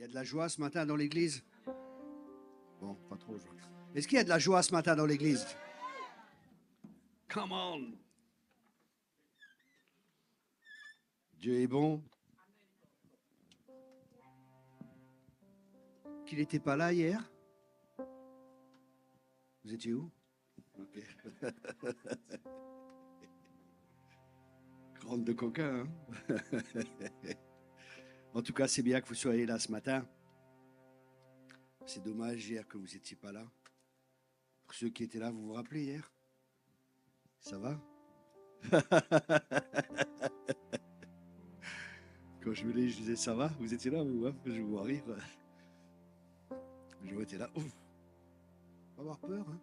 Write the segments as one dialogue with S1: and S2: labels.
S1: Il y a de la joie ce matin dans l'église? Bon, pas trop. Est-ce qu'il y a de la joie ce matin dans l'église? Come on! Dieu est bon. Qu'il n'était pas là hier? Vous étiez où? Ok. Grande de coquin, hein? En tout cas, c'est bien que vous soyez là ce matin. C'est dommage hier que vous n'étiez pas là. Pour ceux qui étaient là, vous vous rappelez hier? Ça va? Quand je venais, je disais ça va? Vous étiez là, vous? Hein? Je vous vois rire. Je étais là. Ouf. Pas avoir peur, hein?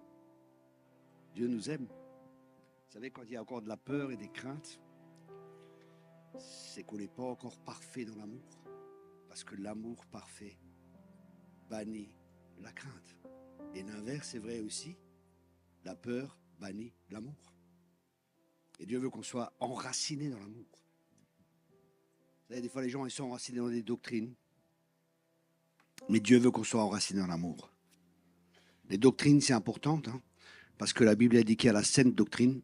S1: Dieu nous aime. Vous savez, quand il y a encore de la peur et des craintes, c'est qu'on n'est pas encore parfait dans l'amour. Parce que l'amour parfait bannit la crainte. Et l'inverse est vrai aussi. La peur bannit l'amour. Et Dieu veut qu'on soit enraciné dans l'amour. Vous savez, des fois les gens ils sont enracinés dans des doctrines. Mais Dieu veut qu'on soit enraciné dans l'amour. Les doctrines, c'est important, hein, parce que la Bible a dit qu'il y a la sainte doctrine.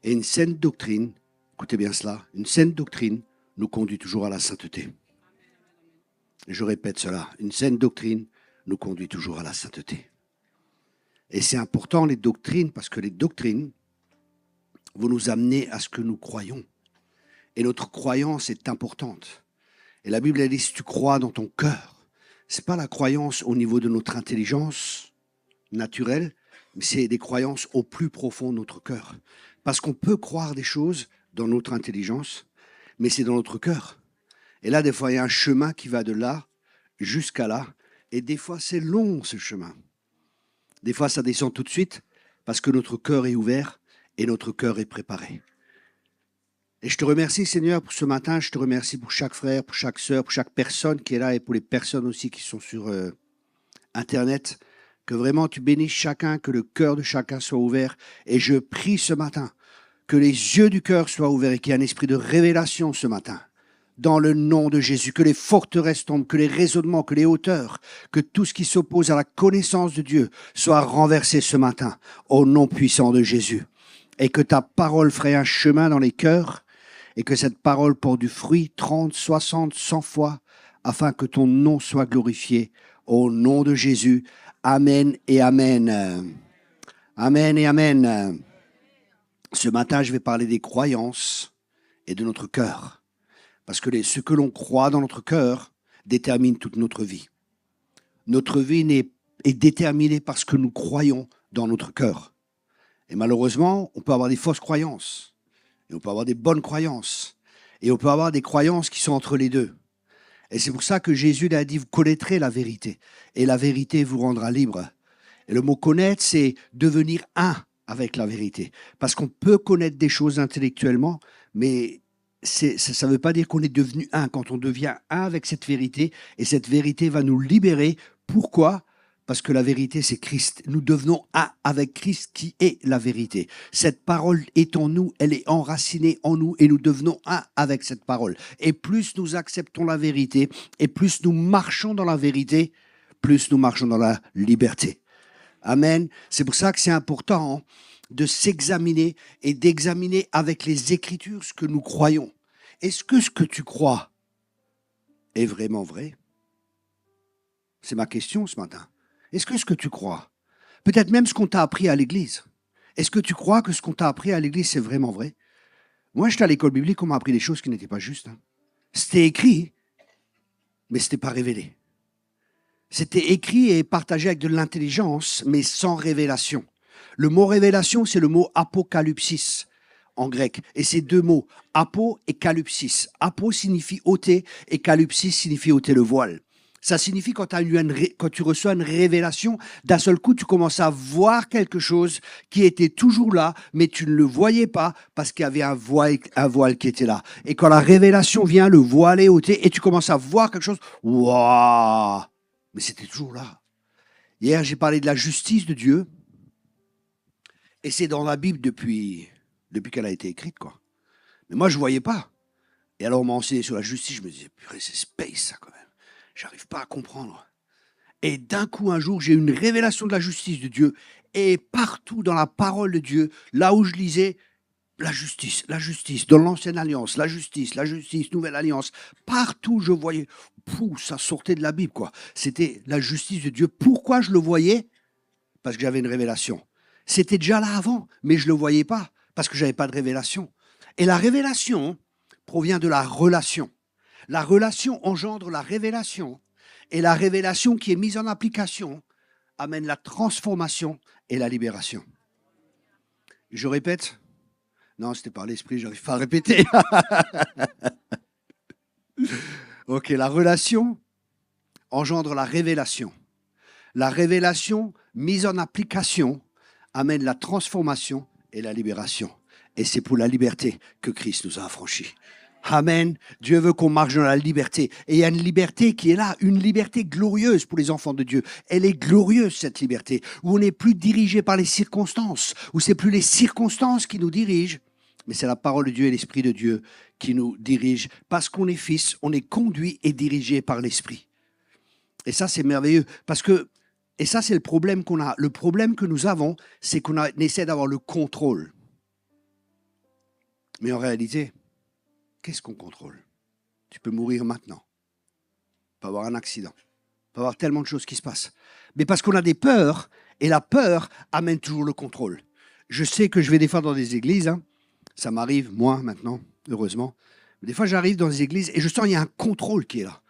S1: Et une sainte doctrine, écoutez bien cela, une sainte doctrine nous conduit toujours à la sainteté. Et je répète cela, une sainte doctrine nous conduit toujours à la sainteté. Et c'est important les doctrines, parce que les doctrines vont nous amener à ce que nous croyons. Et notre croyance est importante. Et la Bible a dit, si tu crois dans ton cœur, c'est pas la croyance au niveau de notre intelligence naturelle, mais c'est des croyances au plus profond de notre cœur. Parce qu'on peut croire des choses dans notre intelligence, mais c'est dans notre cœur. Et là, des fois, il y a un chemin qui va de là jusqu'à là. Et des fois, c'est long, ce chemin. Des fois, ça descend tout de suite parce que notre cœur est ouvert et notre cœur est préparé. Et je te remercie, Seigneur, pour ce matin. Je te remercie pour chaque frère, pour chaque sœur, pour chaque personne qui est là et pour les personnes aussi qui sont sur Internet. Que vraiment tu bénisses chacun, que le cœur de chacun soit ouvert. Et je prie ce matin que les yeux du cœur soient ouverts et qu'il y ait un esprit de révélation ce matin. Dans le nom de Jésus, que les forteresses tombent, que les raisonnements, que les hauteurs, que tout ce qui s'oppose à la connaissance de Dieu soit renversé ce matin, au nom puissant de Jésus. Et que ta parole ferait un chemin dans les cœurs, et que cette parole porte du fruit 30, 60, 100 fois, afin que ton nom soit glorifié, au nom de Jésus. Amen et amen. Amen et amen. Ce matin, je vais parler des croyances et de notre cœur. Parce que ce que l'on croit dans notre cœur détermine toute notre vie. Notre vie est déterminée par ce que nous croyons dans notre cœur. Et malheureusement, on peut avoir des fausses croyances. Et on peut avoir des bonnes croyances. Et on peut avoir des croyances qui sont entre les deux. Et c'est pour ça que Jésus a dit, vous connaîtrez la vérité. Et la vérité vous rendra libre. Et le mot connaître, c'est devenir un avec la vérité. Parce qu'on peut connaître des choses intellectuellement, mais ça ne veut pas dire qu'on est devenu un. Quand on devient un avec cette vérité, et cette vérité va nous libérer. Pourquoi ? Parce que la vérité, c'est Christ. Nous devenons un avec Christ qui est la vérité. Cette parole est en nous, elle est enracinée en nous et nous devenons un avec cette parole. Et plus nous acceptons la vérité et plus nous marchons dans la vérité, plus nous marchons dans la liberté. Amen. C'est pour ça que c'est important de s'examiner et d'examiner avec les Écritures ce que nous croyons. Est-ce que ce que tu crois est vraiment vrai? C'est ma question ce matin. Est-ce que ce que tu crois, peut-être même ce qu'on t'a appris à l'église, est-ce que tu crois que ce qu'on t'a appris à l'église, c'est vraiment vrai? Moi, j'étais à l'école biblique, on m'a appris des choses qui n'étaient pas justes. C'était écrit, mais ce n'était pas révélé. C'était écrit et partagé avec de l'intelligence, mais sans révélation. Le mot révélation, c'est le mot apocalypsis en grec. Et c'est deux mots, apo et kalypsis. Apo signifie ôter et kalypsis signifie ôter le voile. Ça signifie quand tu reçois une révélation, d'un seul coup, tu commences à voir quelque chose qui était toujours là, mais tu ne le voyais pas parce qu'il y avait un voile qui était là. Et quand la révélation vient, le voile est ôté et tu commences à voir quelque chose. Waouh! Mais c'était toujours là. Hier, j'ai parlé de la justice de Dieu. Et c'est dans la Bible depuis qu'elle a été écrite, quoi. Mais moi, je ne voyais pas. Et alors, on m'a enseigné sur la justice. Je me disais, purée, c'est space, ça, quand même. J'arrive pas à comprendre. Et d'un coup, un jour, j'ai eu une révélation de la justice de Dieu. Et partout dans la parole de Dieu, là où je lisais, la justice, dans l'ancienne alliance, la justice, nouvelle alliance, partout je voyais, ça sortait de la Bible, quoi. C'était la justice de Dieu. Pourquoi je le voyais? Parce que j'avais une révélation. C'était déjà là avant, mais je ne le voyais pas, parce que je n'avais pas de révélation. Et la révélation provient de la relation. La relation engendre la révélation, et la révélation qui est mise en application amène la transformation et la libération. Je répète? Non, c'était par l'esprit, je n'arrive pas à répéter. Ok, la relation engendre la révélation. La révélation mise en application amène la transformation et la libération. Et c'est pour la liberté que Christ nous a affranchis. Amen. Dieu veut qu'on marche dans la liberté. Et il y a une liberté qui est là, une liberté glorieuse pour les enfants de Dieu. Elle est glorieuse, cette liberté, où on n'est plus dirigé par les circonstances, où c'est plus les circonstances qui nous dirigent, mais c'est la parole de Dieu et l'Esprit de Dieu qui nous dirigent. Parce qu'on est fils, on est conduit et dirigé par l'Esprit. Et ça, c'est merveilleux. Et ça, c'est le problème qu'on a. Le problème que nous avons, c'est qu'on essaie d'avoir le contrôle. Mais en réalité, qu'est-ce qu'on contrôle? Tu peux mourir maintenant. Tu peux avoir un accident. Tu peux avoir tellement de choses qui se passent. Mais parce qu'on a des peurs, et la peur amène toujours le contrôle. Je sais que je vais des fois dans des églises, ça m'arrive, moi, maintenant, heureusement. Mais des fois, j'arrive dans des églises et je sens qu'il y a un contrôle qui est là.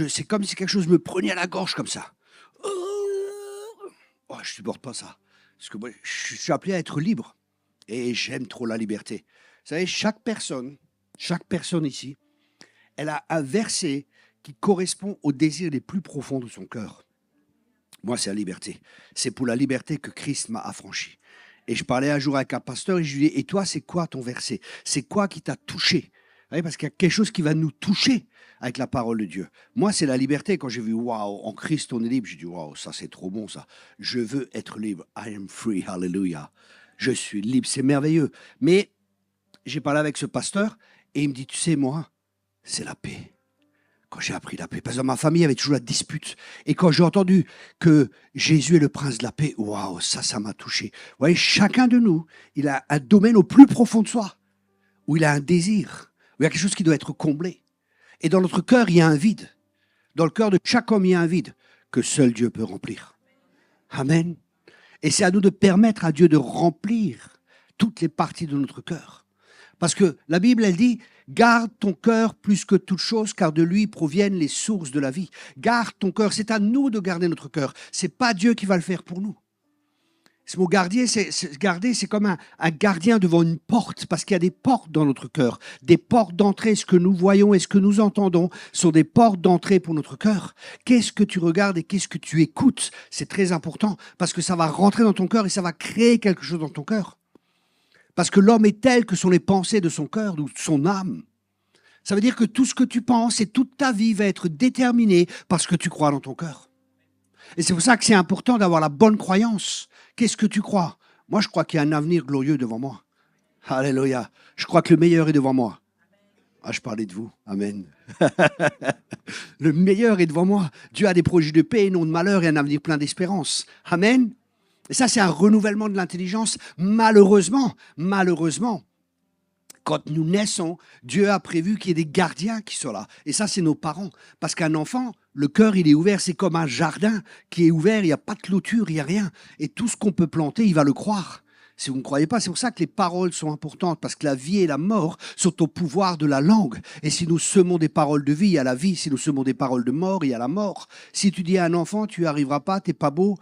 S1: C'est comme si quelque chose me prenait à la gorge comme ça. Oh, je ne supporte pas ça. Parce que moi, je suis appelé à être libre. Et j'aime trop la liberté. Vous savez, chaque personne ici, elle a un verset qui correspond aux désirs les plus profonds de son cœur. Moi, c'est la liberté. C'est pour la liberté que Christ m'a affranchi. Et je parlais un jour avec un pasteur et je lui dis, et toi, c'est quoi ton verset? C'est quoi qui t'a touché? Parce qu'il y a quelque chose qui va nous toucher avec la parole de Dieu. Moi, c'est la liberté. Quand j'ai vu, waouh, en Christ, on est libre, j'ai dit, waouh, ça, c'est trop bon, ça. Je veux être libre. I am free, hallelujah. Je suis libre, c'est merveilleux. Mais j'ai parlé avec ce pasteur et il me dit, tu sais, moi, c'est la paix. Quand j'ai appris la paix, parce que dans ma famille, il y avait toujours la dispute. Et quand j'ai entendu que Jésus est le prince de la paix, waouh, ça m'a touché. Vous voyez, chacun de nous, il a un domaine au plus profond de soi, où il a un désir, où il y a quelque chose qui doit être comblé. Et dans notre cœur, il y a un vide. Dans le cœur de chaque homme, il y a un vide que seul Dieu peut remplir. Amen. Et c'est à nous de permettre à Dieu de remplir toutes les parties de notre cœur. Parce que la Bible, elle dit, garde ton cœur plus que toute chose, car de lui proviennent les sources de la vie. Garde ton cœur. C'est à nous de garder notre cœur. C'est pas Dieu qui va le faire pour nous. Ce mot garder, c'est comme un gardien devant une porte, parce qu'il y a des portes dans notre cœur, des portes d'entrée. Ce que nous voyons et ce que nous entendons sont des portes d'entrée pour notre cœur. Qu'est-ce que tu regardes et qu'est-ce que tu écoutes? C'est très important, parce que ça va rentrer dans ton cœur et ça va créer quelque chose dans ton cœur. Parce que l'homme est tel que sont les pensées de son cœur ou de son âme. Ça veut dire que tout ce que tu penses et toute ta vie va être déterminé par ce que tu crois dans ton cœur. Et c'est pour ça que c'est important d'avoir la bonne croyance. Qu'est-ce que tu crois? Moi, je crois qu'il y a un avenir glorieux devant moi. Alléluia. Je crois que le meilleur est devant moi. Ah, je parlais de vous. Amen. Le meilleur est devant moi. Dieu a des projets de paix et non de malheur et un avenir plein d'espérance. Amen. Et ça, c'est un renouvellement de l'intelligence. Malheureusement, quand nous naissons, Dieu a prévu qu'il y ait des gardiens qui soient là. Et ça, c'est nos parents. Parce qu'un enfant, le cœur, il est ouvert. C'est comme un jardin qui est ouvert. Il n'y a pas de clôture, il n'y a rien. Et tout ce qu'on peut planter, il va le croire. Si vous ne croyez pas, c'est pour ça que les paroles sont importantes. Parce que la vie et la mort sont au pouvoir de la langue. Et si nous semons des paroles de vie, il y a la vie. Si nous semons des paroles de mort, il y a la mort. Si tu dis à un enfant, tu n'y arriveras pas, tu n'es pas beau,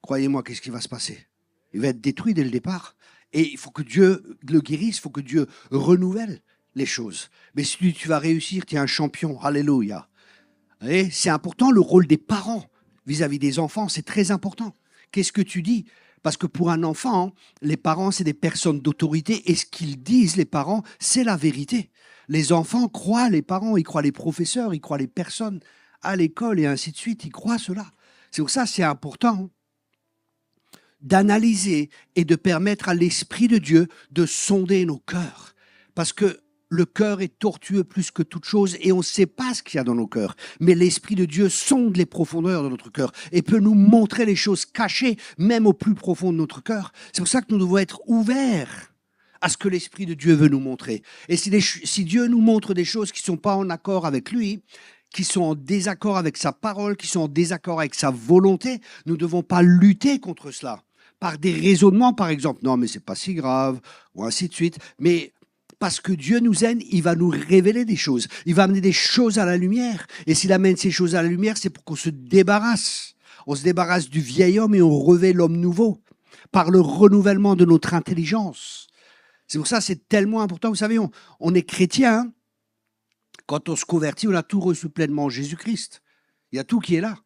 S1: croyez-moi, qu'est-ce qui va se passer? Il va être détruit dès le départ. Et il faut que Dieu le guérisse, il faut que Dieu renouvelle les choses. Mais si tu vas réussir, tu es un champion. Alléluia. Et c'est important, le rôle des parents vis-à-vis des enfants, c'est très important. Qu'est-ce que tu dis? Parce que pour un enfant, les parents, c'est des personnes d'autorité. Et ce qu'ils disent, les parents, c'est la vérité. Les enfants croient les parents, ils croient les professeurs, ils croient les personnes à l'école et ainsi de suite. Ils croient cela. C'est pour ça que c'est important d'analyser et de permettre à l'Esprit de Dieu de sonder nos cœurs. Parce que le cœur est tortueux plus que toute chose et on ne sait pas ce qu'il y a dans nos cœurs. Mais l'Esprit de Dieu sonde les profondeurs de notre cœur et peut nous montrer les choses cachées, même au plus profond de notre cœur. C'est pour ça que nous devons être ouverts à ce que l'Esprit de Dieu veut nous montrer. Et si Dieu nous montre des choses qui ne sont pas en accord avec lui, qui sont en désaccord avec sa parole, qui sont en désaccord avec sa volonté, nous ne devons pas lutter contre cela. Par des raisonnements, par exemple, non mais c'est pas si grave, ou ainsi de suite. Mais parce que Dieu nous aime, il va nous révéler des choses. Il va amener des choses à la lumière. Et s'il amène ces choses à la lumière, c'est pour qu'on se débarrasse. On se débarrasse du vieil homme et on revêt l'homme nouveau par le renouvellement de notre intelligence. C'est pour ça que c'est tellement important. Vous savez, on est chrétien. Hein. Quand on se convertit, on a tout reçu pleinement en Jésus-Christ. Il y a tout qui est là.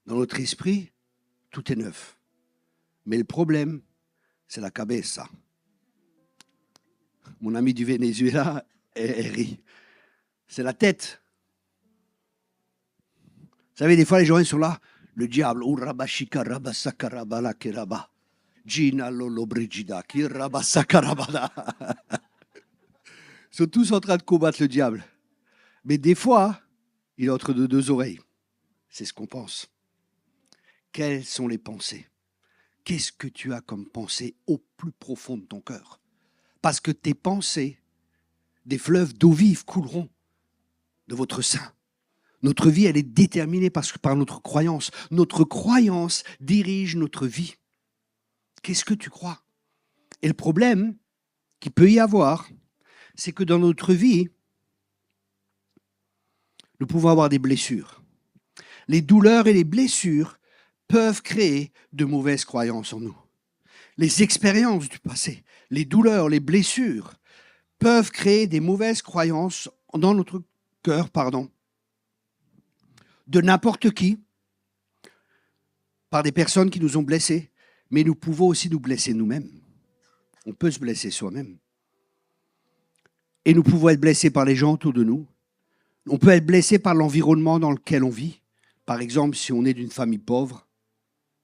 S1: Dans notre esprit, tout est neuf. Mais le problème, c'est la cabeza. Mon ami du Venezuela, elle rit. C'est la tête. Vous savez, des fois, les gens ils sont là. Le diable, Urabashika Rabasakarabala Kiraba. Gina Lolo Brigida, Kirabasakarabala. Ils sont tous en train de combattre le diable. Mais des fois, il est entre deux oreilles. C'est ce qu'on pense. Quelles sont les pensées? Qu'est-ce que tu as comme pensée au plus profond de ton cœur? Parce que tes pensées, des fleuves d'eau vive couleront de votre sein. Notre vie, elle est déterminée par notre croyance. Notre croyance dirige notre vie. Qu'est-ce que tu crois? Et le problème qu'il peut y avoir, c'est que dans notre vie, nous pouvons avoir des blessures. Les douleurs et les blessures peuvent créer de mauvaises croyances en nous. Les expériences du passé, les douleurs, les blessures peuvent créer des mauvaises croyances dans notre cœur, de n'importe qui, par des personnes qui nous ont blessés, mais nous pouvons aussi nous blesser nous-mêmes. On peut se blesser soi-même. Et nous pouvons être blessés par les gens autour de nous. On peut être blessé par l'environnement dans lequel on vit. Par exemple, si on est d'une famille pauvre,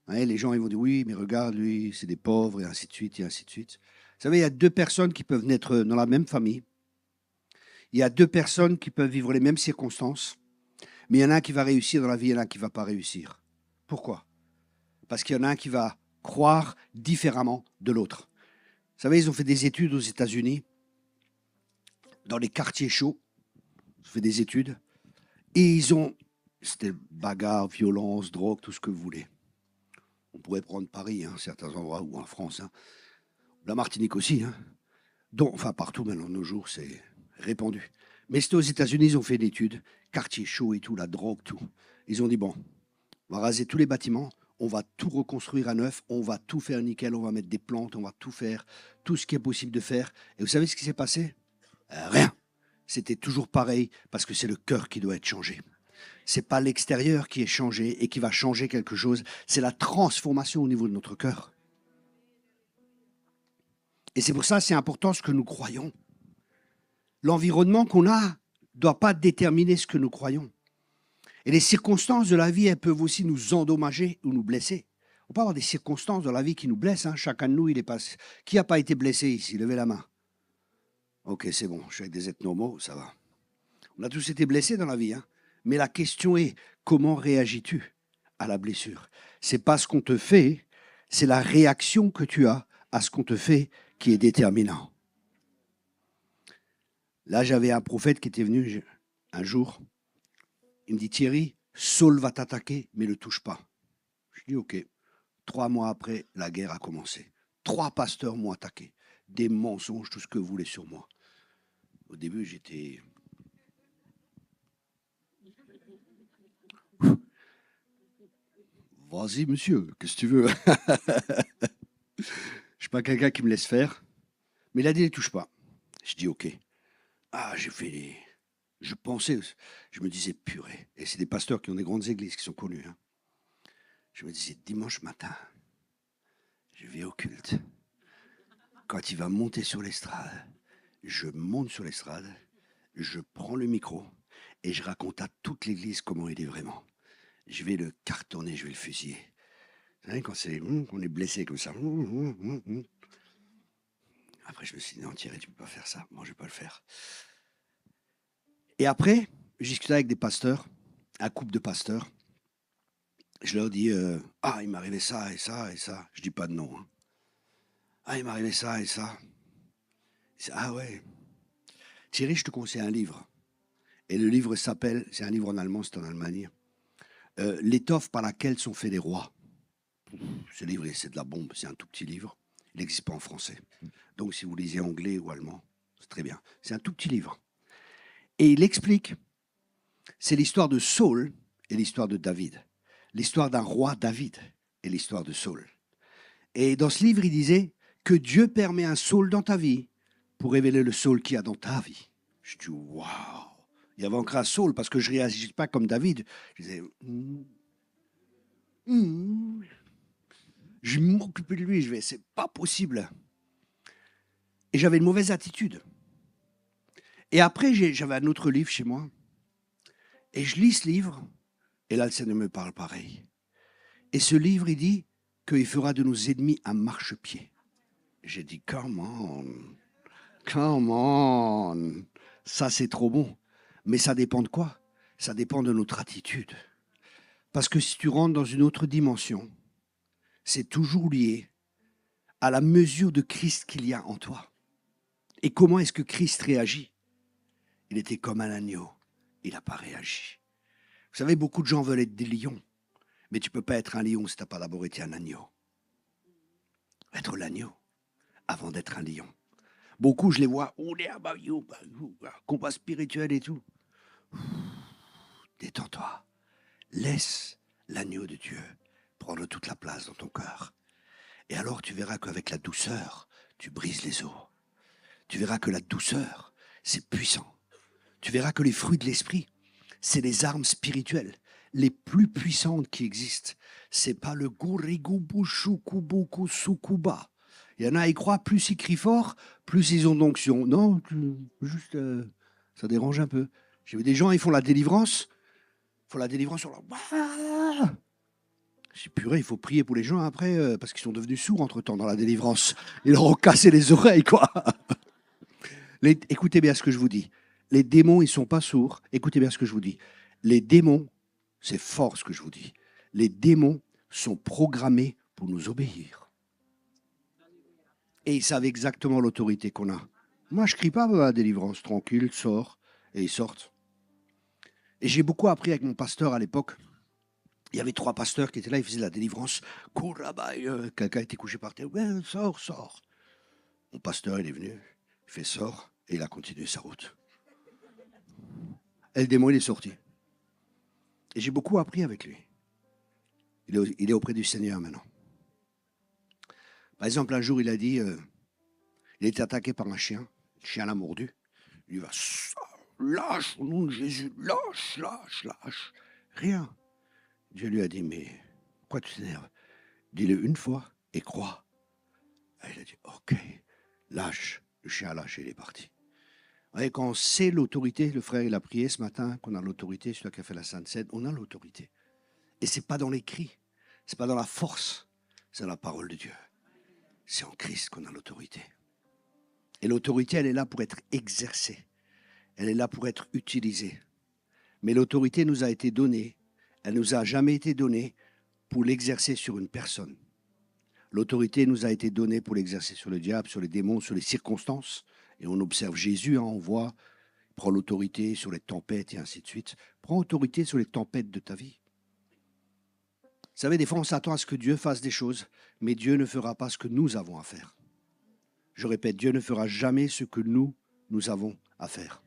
S1: hein, les gens ils vont dire « oui, mais regarde, lui, c'est des pauvres » et ainsi de suite, et ainsi de suite. Vous savez, il y a deux personnes qui peuvent naître dans la même famille. Il y a deux personnes qui peuvent vivre les mêmes circonstances. Mais il y en a un qui va réussir dans la vie, il y en a un qui ne va pas réussir. Pourquoi? Parce qu'il y en a un qui va croire différemment de l'autre. Vous savez, ils ont fait des études aux États-Unis, dans les quartiers chauds. Ils ont fait des études. Et c'était bagarre, violence, drogue, tout ce que vous voulez. On pourrait prendre Paris, hein, certains endroits, ou en France. Hein. La Martinique aussi. Hein. Enfin, partout maintenant, de nos jours, c'est répandu. Mais c'était aux États-Unis, ils ont fait d'études, quartier chaud et tout, la drogue, tout. Ils ont dit, bon, on va raser tous les bâtiments, on va tout reconstruire à neuf, on va tout faire nickel, on va mettre des plantes, on va tout faire, tout ce qui est possible de faire. Et vous savez ce qui s'est passé? Rien. C'était toujours pareil, parce que c'est le cœur qui doit être changé. C'est pas l'extérieur qui est changé et qui va changer quelque chose, c'est la transformation au niveau de notre cœur. Et c'est pour ça que c'est important ce que nous croyons. L'environnement qu'on a ne doit pas déterminer ce que nous croyons. Et les circonstances de la vie, elles peuvent aussi nous endommager ou nous blesser. On peut avoir des circonstances dans la vie qui nous blessent. Hein. Chacun de nous, il est pas... Qui n'a pas été blessé ici? Levez la main. Ok, c'est bon, je suis avec des êtres normaux, ça va. On a tous été blessés dans la vie. Hein. Mais la question est, comment réagis-tu à la blessure? C'est pas ce qu'on te fait, c'est la réaction que tu as à ce qu'on te fait qui est déterminant. Là, j'avais un prophète qui était venu un jour. Il me dit, Thierry, Saul va t'attaquer, mais ne le touche pas. Je dis, ok. 3 mois après, la guerre a commencé. 3 pasteurs m'ont attaqué. Des mensonges, tout ce que vous voulez sur moi. Au début, j'étais... Vas-y, monsieur, qu'est-ce que tu veux? Je ne suis pas quelqu'un qui me laisse faire. Mais il a dit, ne les touche pas. Je dis, ok. Ah, j'ai fait les... Je pensais, je me disais, purée. Et c'est des pasteurs qui ont des grandes églises, qui sont connus. Hein. Je me disais, dimanche matin, je vais au culte. Quand il va monter sur l'estrade, je monte sur l'estrade, je prends le micro et je raconte à toute l'église comment il est vraiment. Je vais le cartonner, je vais le fusiller. Vous savez, quand on est blessé comme ça. Après, je me suis dit, non, Thierry, tu ne peux pas faire ça. Moi, je ne vais pas le faire. Et après, je discutais avec des pasteurs, un couple de pasteurs. Je leur dis, ah, il m'est arrivé ça et ça et ça. Je dis pas de nom. Hein. Ah, il m'est arrivé ça et ça. Ah ouais. Thierry, je te conseille un livre. Et le livre s'appelle, c'est un livre en allemand, c'est en Allemagne, L'étoffe par laquelle sont faits les rois. Ce livre, c'est de la bombe, c'est un tout petit livre. Il n'existe pas en français. Donc si vous lisez anglais ou allemand, c'est très bien. C'est un tout petit livre. Et il explique, c'est l'histoire de Saul et l'histoire de David. L'histoire d'un roi David et l'histoire de Saul. Et dans ce livre, il disait que Dieu permet un Saul dans ta vie pour révéler le Saul qu'il y a dans ta vie. Je dis, waouh! Il y avait encore un Saul parce que je ne réagis pas comme David. Je disais, je m'occupais de lui. Je vais, c'est pas possible. Et j'avais une mauvaise attitude. Et après, j'avais un autre livre chez moi. Et je lis ce livre. Et là, le Seigneur me parle pareil. Et ce livre, il dit qu'il fera de nos ennemis un marchepied. J'ai dit, come on. Ça, c'est trop bon. Mais ça dépend de quoi? Ça dépend de notre attitude. Parce que si tu rentres dans une autre dimension, c'est toujours lié à la mesure de Christ qu'il y a en toi. Et comment est-ce que Christ réagit? Il était comme un agneau. Il n'a pas réagi. Vous savez, beaucoup de gens veulent être des lions. Mais tu ne peux pas être un lion si tu n'as pas d'abord été un agneau. Être l'agneau avant d'être un lion. Beaucoup, je les vois, combat spirituel et tout. Détends-toi. Laisse l'agneau de Dieu prendre toute la place dans ton cœur. Et alors tu verras qu'avec la douceur, tu brises les os. Tu verras que la douceur, c'est puissant. Tu verras que les fruits de l'esprit, c'est les armes spirituelles les plus puissantes qui existent. C'est pas le gurigubushukubukusukuba. Il y en a, ils croient, plus ils crient fort, plus ils ont d'onction. Non, juste, ça dérange un peu. J'ai vu des gens, ils font la délivrance. Ils font la délivrance sur leur... J'ai purée, il faut prier pour les gens après, parce qu'ils sont devenus sourds entre-temps dans la délivrance. Ils leur ont cassé les oreilles, quoi. Écoutez bien ce que je vous dis. Les démons, ils ne sont pas sourds. Écoutez bien ce que je vous dis. Les démons, c'est fort ce que je vous dis. Les démons sont programmés pour nous obéir. Et ils savent exactement l'autorité qu'on a. Moi, je ne crie pas à la délivrance. Tranquille, sors. Et ils sortent. Et j'ai beaucoup appris avec mon pasteur à l'époque. Il y avait 3 pasteurs qui étaient là, ils faisaient la délivrance. Quelqu'un était couché par terre. Ouais, sors. Mon pasteur, il est venu. Il fait sort. Et il a continué sa route. Et le démon, il est sorti. Et j'ai beaucoup appris avec lui. Il est auprès du Seigneur maintenant. Par exemple, un jour, il a dit, il a été attaqué par un chien. Le chien l'a mordu. Il va, lâche au nom de Jésus, lâche. Rien. Dieu lui a dit, mais pourquoi tu t'énerves? Dis-le une fois et crois. Et il a dit, ok, lâche. Le chien a lâché, il est parti. Et quand on sait l'autorité, le frère il a prié ce matin, qu'on a l'autorité, celui qui a fait la Sainte Seine, on a l'autorité. Et ce n'est pas dans les cris, ce n'est pas dans la force, c'est dans la parole de Dieu. C'est en Christ qu'on a l'autorité. Et l'autorité, elle est là pour être exercée. Elle est là pour être utilisée. Mais l'autorité nous a été donnée. Elle ne nous a jamais été donnée pour l'exercer sur une personne. L'autorité nous a été donnée pour l'exercer sur le diable, sur les démons, sur les circonstances. Et on observe Jésus, on voit, il prend l'autorité sur les tempêtes et ainsi de suite. Prends autorité sur les tempêtes de ta vie. Vous savez, des fois, on s'attend à ce que Dieu fasse des choses, mais Dieu ne fera pas ce que nous avons à faire. Je répète, Dieu ne fera jamais ce que nous avons à faire.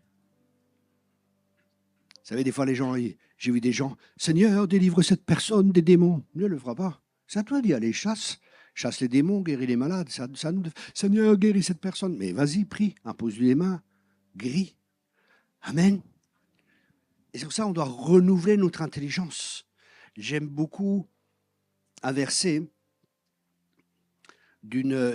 S1: Vous savez, des fois, les gens, j'ai vu des gens, Seigneur, délivre cette personne des démons. Dieu ne le fera pas. C'est à toi d'y aller, chasse les démons, guéris les malades. Seigneur, guéris cette personne. Mais vas-y, prie, impose-lui les mains, guéris. Amen. Et c'est pour ça qu'on doit renouveler notre intelligence. J'aime beaucoup un verset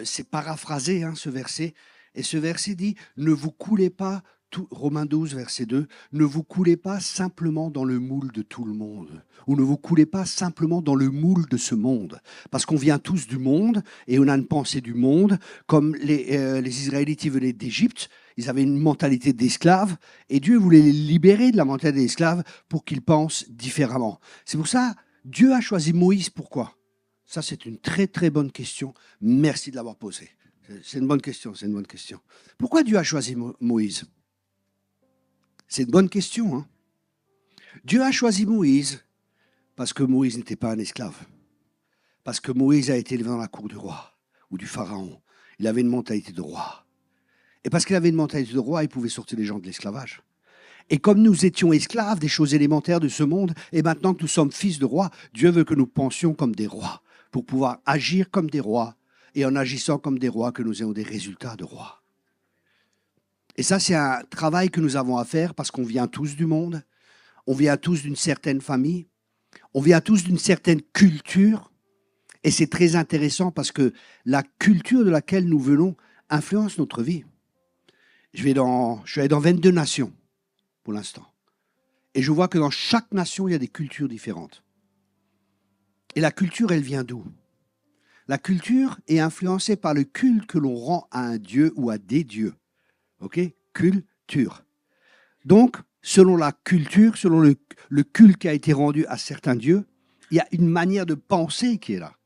S1: c'est paraphrasé, ce verset. Et ce verset dit, ne vous coulez pas Romains 12, verset 2, ne vous coulez pas simplement dans le moule de tout le monde, ou ne vous coulez pas simplement dans le moule de ce monde, parce qu'on vient tous du monde et on a une pensée du monde, comme les Israélites qui venaient d'Égypte, ils avaient une mentalité d'esclaves, et Dieu voulait les libérer de la mentalité d'esclaves pour qu'ils pensent différemment. C'est pour ça, Dieu a choisi Moïse, pourquoi? Ça, c'est une très très bonne question. Merci de l'avoir posée. C'est une bonne question, c'est une bonne question. Pourquoi Dieu a choisi Moïse? C'est une bonne question. Hein? Dieu a choisi Moïse parce que Moïse n'était pas un esclave. Parce que Moïse a été élevé dans la cour du roi ou du pharaon. Il avait une mentalité de roi. Et parce qu'il avait une mentalité de roi, il pouvait sortir les gens de l'esclavage. Et comme nous étions esclaves des choses élémentaires de ce monde, et maintenant que nous sommes fils de roi, Dieu veut que nous pensions comme des rois, pour pouvoir agir comme des rois, et en agissant comme des rois, que nous ayons des résultats de rois. Et ça, c'est un travail que nous avons à faire parce qu'on vient tous du monde, on vient tous d'une certaine famille, on vient tous d'une certaine culture. Et c'est très intéressant parce que la culture de laquelle nous venons influence notre vie. Je suis allé dans 22 nations pour l'instant. Et je vois que dans chaque nation, il y a des cultures différentes. Et la culture, elle vient d'où? La culture est influencée par le culte que l'on rend à un dieu ou à des dieux. OK? Culture. Donc, selon la culture, selon le culte qui a été rendu à certains dieux, il y a une manière de penser qui est là.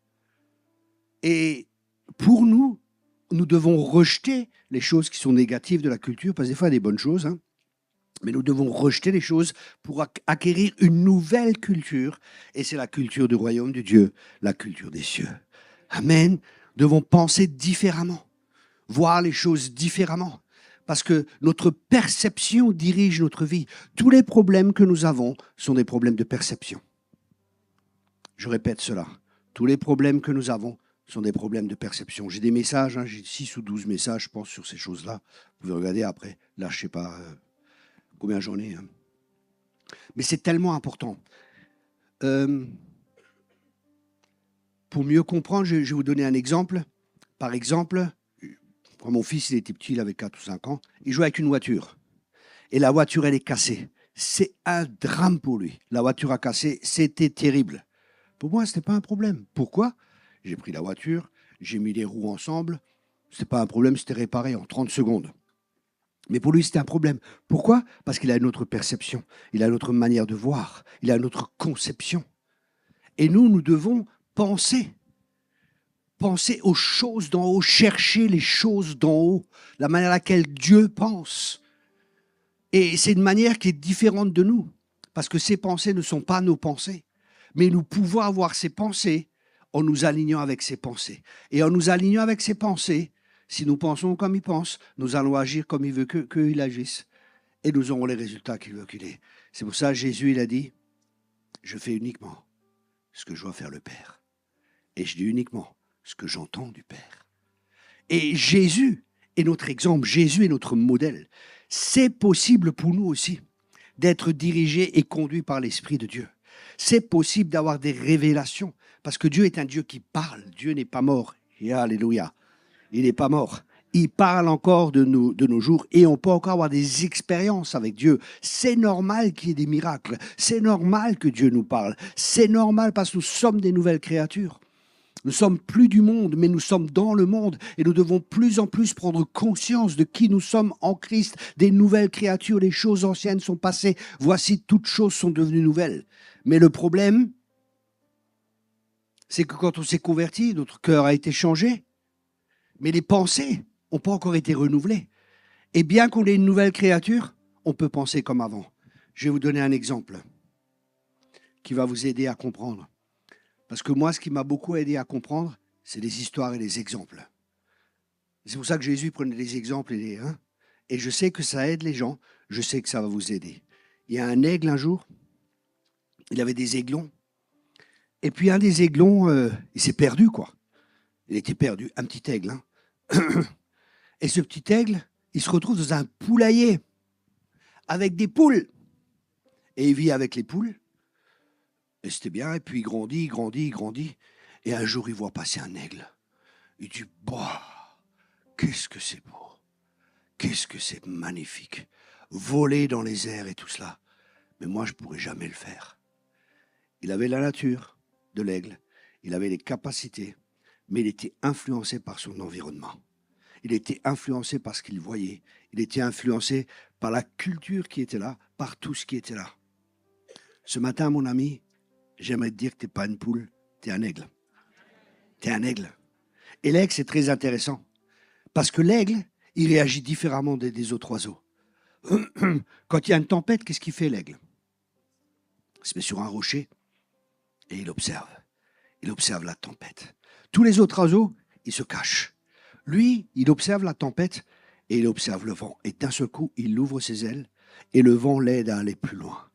S1: Et pour nous, nous devons rejeter les choses qui sont négatives de la culture, parce que des fois, il y a des bonnes choses, hein, mais nous devons rejeter les choses pour acquérir une nouvelle culture, et c'est la culture du royaume de Dieu, la culture des cieux. Amen. Nous devons penser différemment, voir les choses différemment. Parce que notre perception dirige notre vie. Tous les problèmes que nous avons sont des problèmes de perception. Je répète cela. Tous les problèmes que nous avons sont des problèmes de perception. J'ai des messages, hein, j'ai 6 ou 12 messages, je pense, sur ces choses-là. Vous pouvez regarder après. Là, je ne sais pas combien j'en ai. Hein. Mais c'est tellement important. Pour mieux comprendre, je vais vous donner un exemple. Par exemple, quand mon fils il était petit, il avait 4 ou 5 ans, il jouait avec une voiture. Et la voiture, elle est cassée. C'est un drame pour lui. La voiture a cassé, c'était terrible. Pour moi, ce n'était pas un problème. Pourquoi? J'ai pris la voiture, j'ai mis les roues ensemble. Ce n'était pas un problème, c'était réparé en 30 secondes. Mais pour lui, c'était un problème. Pourquoi? Parce qu'il a une autre perception, il a une autre manière de voir, il a une autre conception. Et nous devons penser aux choses d'en haut, chercher les choses d'en haut, la manière à laquelle Dieu pense. Et c'est une manière qui est différente de nous, parce que ces pensées ne sont pas nos pensées. Mais nous pouvons avoir ces pensées en nous alignant avec ses pensées. Et en nous alignant avec ses pensées, si nous pensons comme il pense, nous allons agir comme il veut qu'il agisse. Et nous aurons les résultats qu'il veut qu'il ait. C'est pour ça que Jésus, il a dit, je fais uniquement ce que je dois faire le Père. Et je dis uniquement ce que j'entends du Père. Et Jésus est notre exemple, Jésus est notre modèle. C'est possible pour nous aussi d'être dirigés et conduits par l'Esprit de Dieu. C'est possible d'avoir des révélations, parce que Dieu est un Dieu qui parle. Dieu n'est pas mort. Et alléluia. Il n'est pas mort. Il parle encore de nos jours et on peut encore avoir des expériences avec Dieu. C'est normal qu'il y ait des miracles. C'est normal que Dieu nous parle. C'est normal parce que nous sommes des nouvelles créatures. Nous ne sommes plus du monde, mais nous sommes dans le monde et nous devons plus en plus prendre conscience de qui nous sommes en Christ, des nouvelles créatures, les choses anciennes sont passées, voici toutes choses sont devenues nouvelles. Mais le problème, c'est que quand on s'est converti, notre cœur a été changé, mais les pensées n'ont pas encore été renouvelées. Et bien qu'on ait une nouvelle créature, on peut penser comme avant. Je vais vous donner un exemple qui va vous aider à comprendre. Parce que moi, ce qui m'a beaucoup aidé à comprendre, c'est les histoires et les exemples. C'est pour ça que Jésus prenait des exemples et je sais que ça aide les gens, je sais que ça va vous aider. Il y a un aigle un jour, il avait des aiglons, et puis un des aiglons, il s'est perdu, quoi. Il était perdu, un petit aigle. Hein. Et ce petit aigle, il se retrouve dans un poulailler avec des poules. Et il vit avec les poules. Et c'était bien, et puis il grandit. Et un jour, il voit passer un aigle. Il dit, bah, qu'est-ce que c'est beau. Qu'est-ce que c'est magnifique. voler dans les airs et tout cela. Mais moi, je ne pourrais jamais le faire. Il avait la nature de l'aigle, il avait les capacités, mais il était influencé par son environnement. Il était influencé par ce qu'il voyait. Il était influencé par la culture qui était là, par tout ce qui était là. Ce matin, mon ami, j'aimerais te dire que tu n'es pas une poule, tu es un aigle. Tu es un aigle. Et l'aigle, c'est très intéressant. Parce que l'aigle, il réagit différemment des autres oiseaux. Quand il y a une tempête, qu'est-ce qu'il fait l'aigle? Il se met sur un rocher et il observe. Il observe la tempête. Tous les autres oiseaux, ils se cachent. Lui, il observe la tempête et il observe le vent. Et d'un seul coup, il ouvre ses ailes et le vent l'aide à aller plus loin.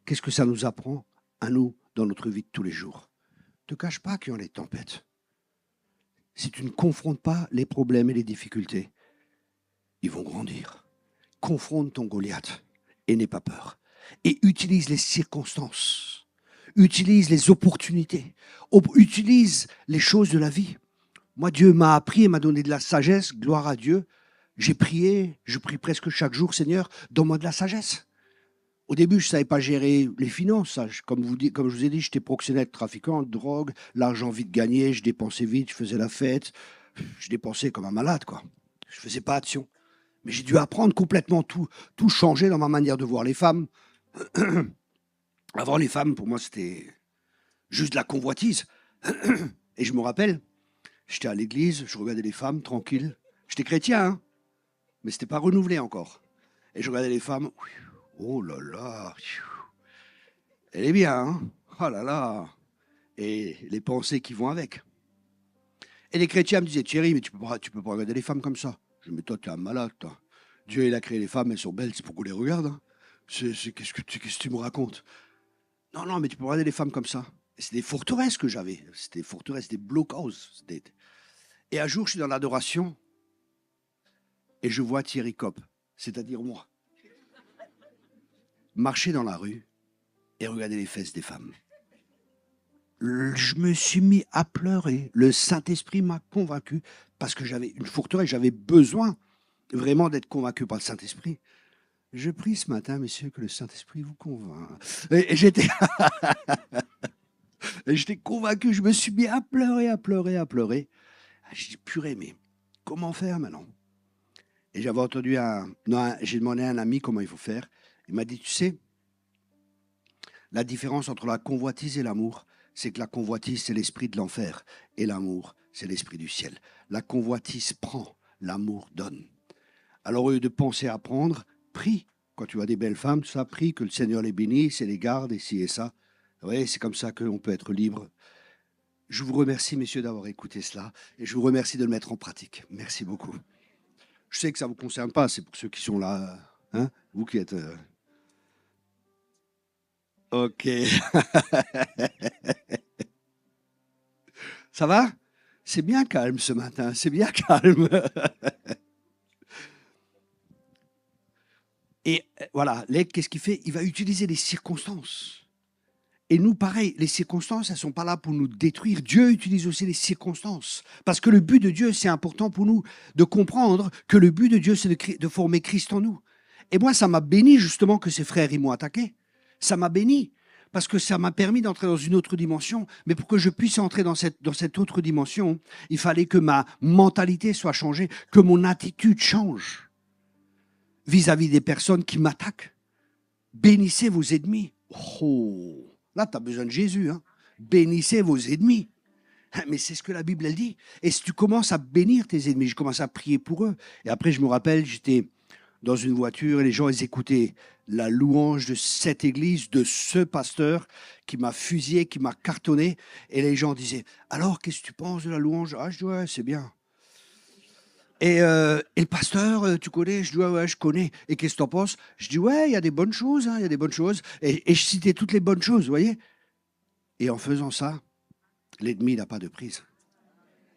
S1: Qu'est-ce que ça nous apprend à nous dans notre vie de tous les jours? Ne te cache pas qu'il y a les tempêtes. Si tu ne confrontes pas les problèmes et les difficultés, ils vont grandir. Confronte ton Goliath et n'aie pas peur. Et utilise les circonstances, utilise les opportunités, utilise les choses de la vie. Moi, Dieu m'a appris et m'a donné de la sagesse, gloire à Dieu. J'ai prié, je prie presque chaque jour, Seigneur, donne-moi de la sagesse. Au début, je ne savais pas gérer les finances. Comme je vous ai dit, j'étais proxénète, trafiquant de drogue, l'argent vite gagné, je dépensais vite, je faisais la fête. Je dépensais comme un malade, quoi. Je ne faisais pas action. Mais j'ai dû apprendre complètement tout changer dans ma manière de voir les femmes. Avant, les femmes, pour moi, c'était juste de la convoitise. Et je me rappelle, j'étais à l'église, je regardais les femmes, tranquille. J'étais chrétien, hein, mais ce n'était pas renouvelé encore. Et je regardais les femmes, oh là là, elle est bien, hein, oh là là. Et les pensées qui vont avec. Et les chrétiens me disaient, Thierry, mais tu peux pas regarder les femmes comme ça. Je dis, mais toi, tu es un malade, toi. Dieu, il a créé les femmes, elles sont belles, c'est pour qu'on les regarde. Hein. Qu'est-ce que tu me racontes? Non, mais tu peux regarder les femmes comme ça. C'est des forteresses que j'avais. C'était des forteresses, des blockhouses. Et un jour, je suis dans l'adoration et je vois Thierry Kopp, c'est-à-dire moi, marcher dans la rue et regarder les fesses des femmes. Je me suis mis à pleurer. Le Saint-Esprit m'a convaincu parce que j'avais une forteresse, j'avais besoin vraiment d'être convaincu par le Saint-Esprit. Je prie ce matin, messieurs, que le Saint-Esprit vous convainc. Et j'étais convaincu, je me suis mis à pleurer. J'ai dit, purée, mais comment faire maintenant? Et j'avais entendu j'ai demandé à un ami comment il faut faire. Il m'a dit, tu sais, la différence entre la convoitise et l'amour, c'est que la convoitise, c'est l'esprit de l'enfer. Et l'amour, c'est l'esprit du ciel. La convoitise prend, l'amour donne. Alors, au lieu de penser à prendre, prie. Quand tu vois des belles femmes, tout ça, prie que le Seigneur les bénisse et les garde, et ci et ça. Oui, c'est comme ça qu'on peut être libre. Je vous remercie, messieurs, d'avoir écouté cela. Et je vous remercie de le mettre en pratique. Merci beaucoup. Je sais que ça ne vous concerne pas, c'est pour ceux qui sont là. Hein, vous qui êtes... Ok. Ça va? C'est bien calme ce matin, c'est bien calme. Et voilà, l'aigle, qu'est-ce qu'il fait? Il va utiliser les circonstances. Et nous, pareil, les circonstances, elles ne sont pas là pour nous détruire. Dieu utilise aussi les circonstances. Parce que le but de Dieu, c'est important pour nous de comprendre que le but de Dieu, c'est de former Christ en nous. Et moi, ça m'a béni justement que ces frères, ils m'ont attaqué. Ça m'a béni. Parce que ça m'a permis d'entrer dans une autre dimension. Mais pour que je puisse entrer dans cette autre dimension, il fallait que ma mentalité soit changée, que mon attitude change vis-à-vis des personnes qui m'attaquent. Bénissez vos ennemis. Oh, là, tu as besoin de Jésus. Hein. Bénissez vos ennemis. Mais c'est ce que la Bible, elle dit. Et si tu commences à bénir tes ennemis, je commence à prier pour eux. Et après, je me rappelle, j'étais dans une voiture et les gens, ils écoutaient la louange de cette église, de ce pasteur qui m'a fusillé, qui m'a cartonné. Et les gens disaient, alors, qu'est-ce que tu penses de la louange? Ah, je dis, ouais, c'est bien. Et le pasteur, tu connais? Je dis, ouais, je connais. Et qu'est-ce que tu en penses? Je dis, ouais, il y a des bonnes choses, hein, il y a des bonnes choses. Et je citais toutes les bonnes choses, vous voyez? Et en faisant ça, l'ennemi n'a pas de prise.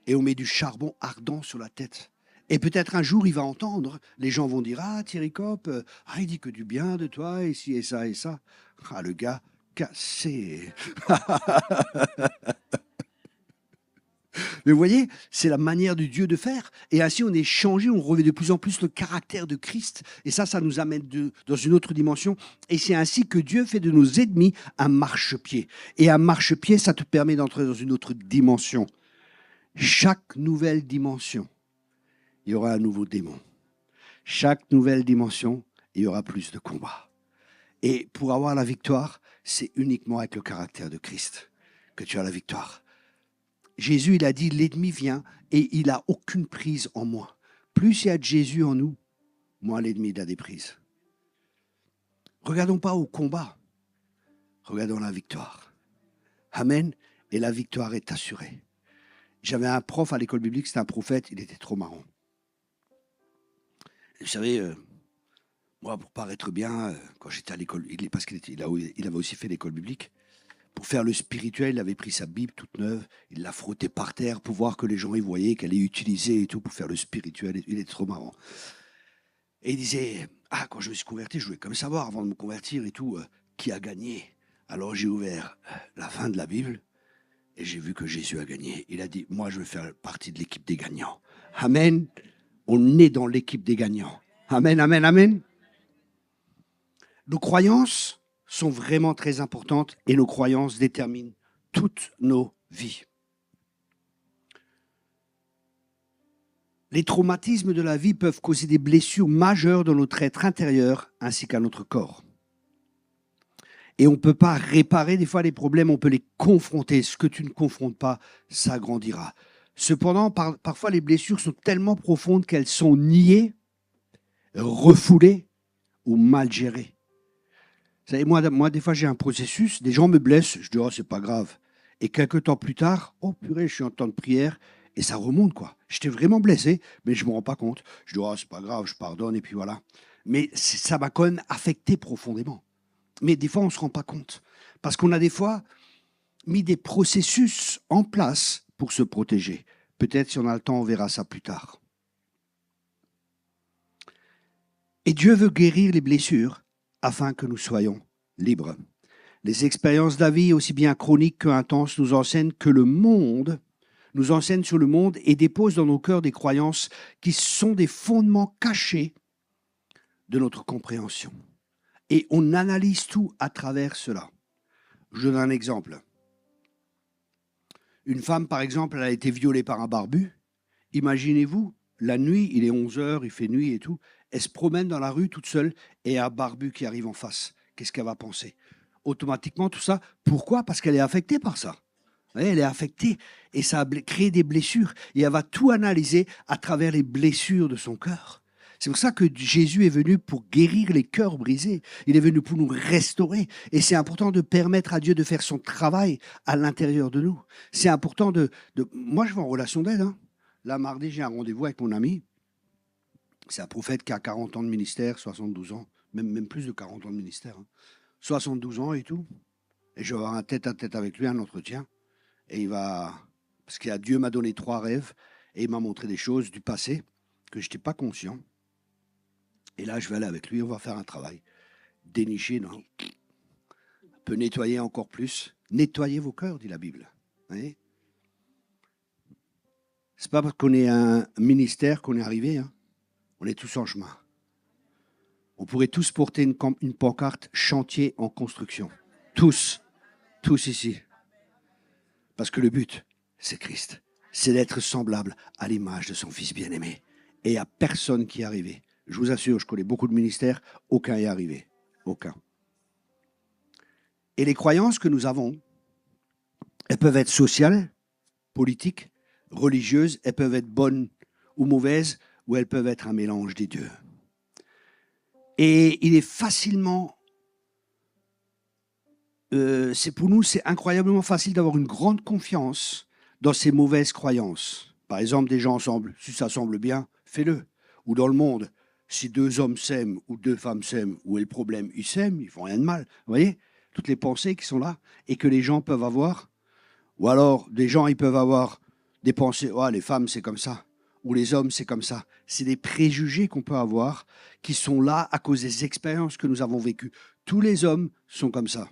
S1: Et on met du charbon ardent sur la tête. Et peut-être un jour, il va entendre, les gens vont dire, ah, Thierry Kopp, il dit que du bien de toi, et ci, et ça, et ça. Ah, le gars, cassé. Mais vous voyez, c'est la manière de Dieu de faire. Et ainsi, on est changé, on revêt de plus en plus le caractère de Christ. Et ça nous amène dans une autre dimension. Et c'est ainsi que Dieu fait de nos ennemis un marchepied. Et un marchepied, ça te permet d'entrer dans une autre dimension. Chaque nouvelle dimension, il y aura un nouveau démon. Chaque nouvelle dimension, il y aura plus de combats. Et pour avoir la victoire, c'est uniquement avec le caractère de Christ que tu as la victoire. Jésus, il a dit, l'ennemi vient et il n'a aucune prise en moi. Plus il y a de Jésus en nous, moins l'ennemi a des prises. Regardons pas au combat, regardons la victoire. Amen. Et la victoire est assurée. J'avais un prof à l'école biblique, c'était un prophète, il était trop marrant. Vous savez, moi, pour paraître bien, quand j'étais à l'école, parce qu'il avait aussi fait l'école biblique, pour faire le spirituel, il avait pris sa Bible toute neuve, il l'a frottée par terre pour voir que les gens y voyaient, qu'elle est utilisée et tout, pour faire le spirituel. Il était trop marrant. Et il disait, quand je me suis converti, je voulais comme savoir, avant de me convertir et tout, qui a gagné. Alors j'ai ouvert la fin de la Bible et j'ai vu que Jésus a gagné. Il a dit, moi je veux faire partie de l'équipe des gagnants. Amen. On est dans l'équipe des gagnants. Amen, amen, amen. Nos croyances sont vraiment très importantes et nos croyances déterminent toutes nos vies. Les traumatismes de la vie peuvent causer des blessures majeures dans notre être intérieur ainsi qu'à notre corps. Et on ne peut pas réparer des fois les problèmes, on peut les confronter. Ce que tu ne confrontes pas, ça grandira. Cependant, parfois les blessures sont tellement profondes qu'elles sont niées, refoulées ou mal gérées. Vous savez, moi, des fois, j'ai un processus, des gens me blessent, je dis, oh, c'est pas grave. Et quelques temps plus tard, oh purée, je suis en temps de prière, et ça remonte, quoi. J'étais vraiment blessé, mais je ne me rends pas compte. Je dis, oh, c'est pas grave, je pardonne, et puis voilà. Mais ça m'a quand même affecté profondément. Mais des fois, on ne se rend pas compte. Parce qu'on a des fois mis des processus en place pour se protéger. Peut-être, si on a le temps, on verra ça plus tard. Et Dieu veut guérir les blessures afin que nous soyons libres. Les expériences de la vie, aussi bien chroniques qu'intenses, nous enseignent sur le monde et déposent dans nos cœurs des croyances qui sont des fondements cachés de notre compréhension. Et on analyse tout à travers cela. Je donne un exemple. Une femme, par exemple, elle a été violée par un barbu. Imaginez-vous, la nuit, il est 11h, il fait nuit et tout. Elle se promène dans la rue toute seule et il y a un barbu qui arrive en face. Qu'est-ce qu'elle va penser? Automatiquement, tout ça. Pourquoi? Parce qu'elle est affectée par ça. Elle est affectée et ça a créé des blessures. Et elle va tout analyser à travers les blessures de son cœur. C'est pour ça que Jésus est venu pour guérir les cœurs brisés. Il est venu pour nous restaurer. Et c'est important de permettre à Dieu de faire son travail à l'intérieur de nous. C'est important Moi, je vais en relation d'aide. Là, mardi, j'ai un rendez-vous avec mon ami. C'est un prophète qui a 40 ans de ministère, 72 ans, même plus de 40 ans de ministère. 72 ans et tout. Et je vais avoir un tête-à-tête avec lui, un entretien. Et parce que Dieu m'a donné 3 rêves et il m'a montré des choses du passé que je n'étais pas conscient. Et là, je vais aller avec lui, on va faire un travail. Dénicher, non. On peut nettoyer encore plus. Nettoyez vos cœurs, dit la Bible. Vous voyez? C'est pas parce qu'on est un ministère qu'on est arrivé. On est tous en chemin. On pourrait tous porter une pancarte « Chantier en construction ». Tous ici. Parce que le but, c'est Christ. C'est d'être semblable à l'image de son Fils bien-aimé. Et il n'y a personne qui est arrivé. Je vous assure, je connais beaucoup de ministères, aucun n'est arrivé. Aucun. Et les croyances que nous avons, elles peuvent être sociales, politiques, religieuses, elles peuvent être bonnes ou mauvaises, ou elles peuvent être un mélange des deux. Et il est facilement... pour nous, c'est incroyablement facile d'avoir une grande confiance dans ces mauvaises croyances. Par exemple, des gens ensemble, si ça semble bien, fais-le. Ou dans le monde, si 2 hommes s'aiment ou 2 femmes s'aiment, où est le problème? Ils s'aiment, ils font rien de mal. Vous voyez? Toutes les pensées qui sont là et que les gens peuvent avoir. Ou alors, des gens, ils peuvent avoir des pensées, oh, les femmes, c'est comme ça. Ou les hommes, c'est comme ça. C'est des préjugés qu'on peut avoir qui sont là à cause des expériences que nous avons vécues. Tous les hommes sont comme ça.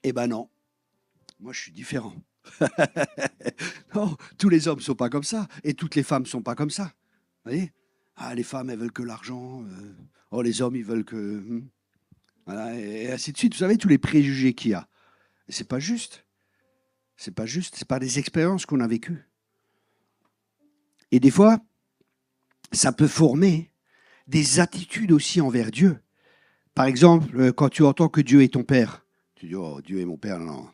S1: Eh ben non, moi je suis différent. Oh, tous les hommes ne sont pas comme ça, et toutes les femmes ne sont pas comme ça. Vous voyez? Ah, les femmes, elles veulent que l'argent. Oh, les hommes, ils veulent que. Voilà, et ainsi de suite. Vous savez, tous les préjugés qu'il y a. Et c'est pas juste. C'est pas juste. C'est pas des expériences qu'on a vécues. Et des fois, ça peut former des attitudes aussi envers Dieu. Par exemple, quand tu entends que Dieu est ton père, tu dis, oh, Dieu est mon père, non,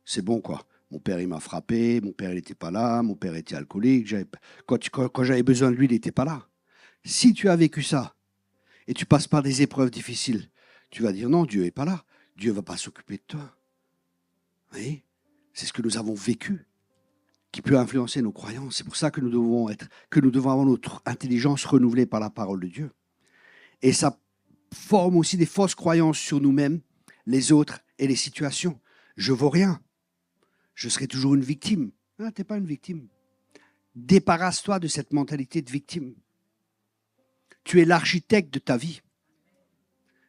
S1: c'est bon, quoi. Mon père, il m'a frappé, mon père, il n'était pas là, mon père était alcoolique, quand j'avais besoin de lui, il n'était pas là. Si tu as vécu ça, et tu passes par des épreuves difficiles, tu vas dire, non, Dieu n'est pas là, Dieu ne va pas s'occuper de toi. Vous voyez? C'est ce que nous avons vécu qui peut influencer nos croyances. C'est pour ça que nous devons avoir notre intelligence renouvelée par la parole de Dieu. Et ça forme aussi des fausses croyances sur nous-mêmes, les autres et les situations. Je vaux rien. Je serai toujours une victime. Ah, tu n'es pas une victime. Débarrasse-toi de cette mentalité de victime. Tu es l'architecte de ta vie.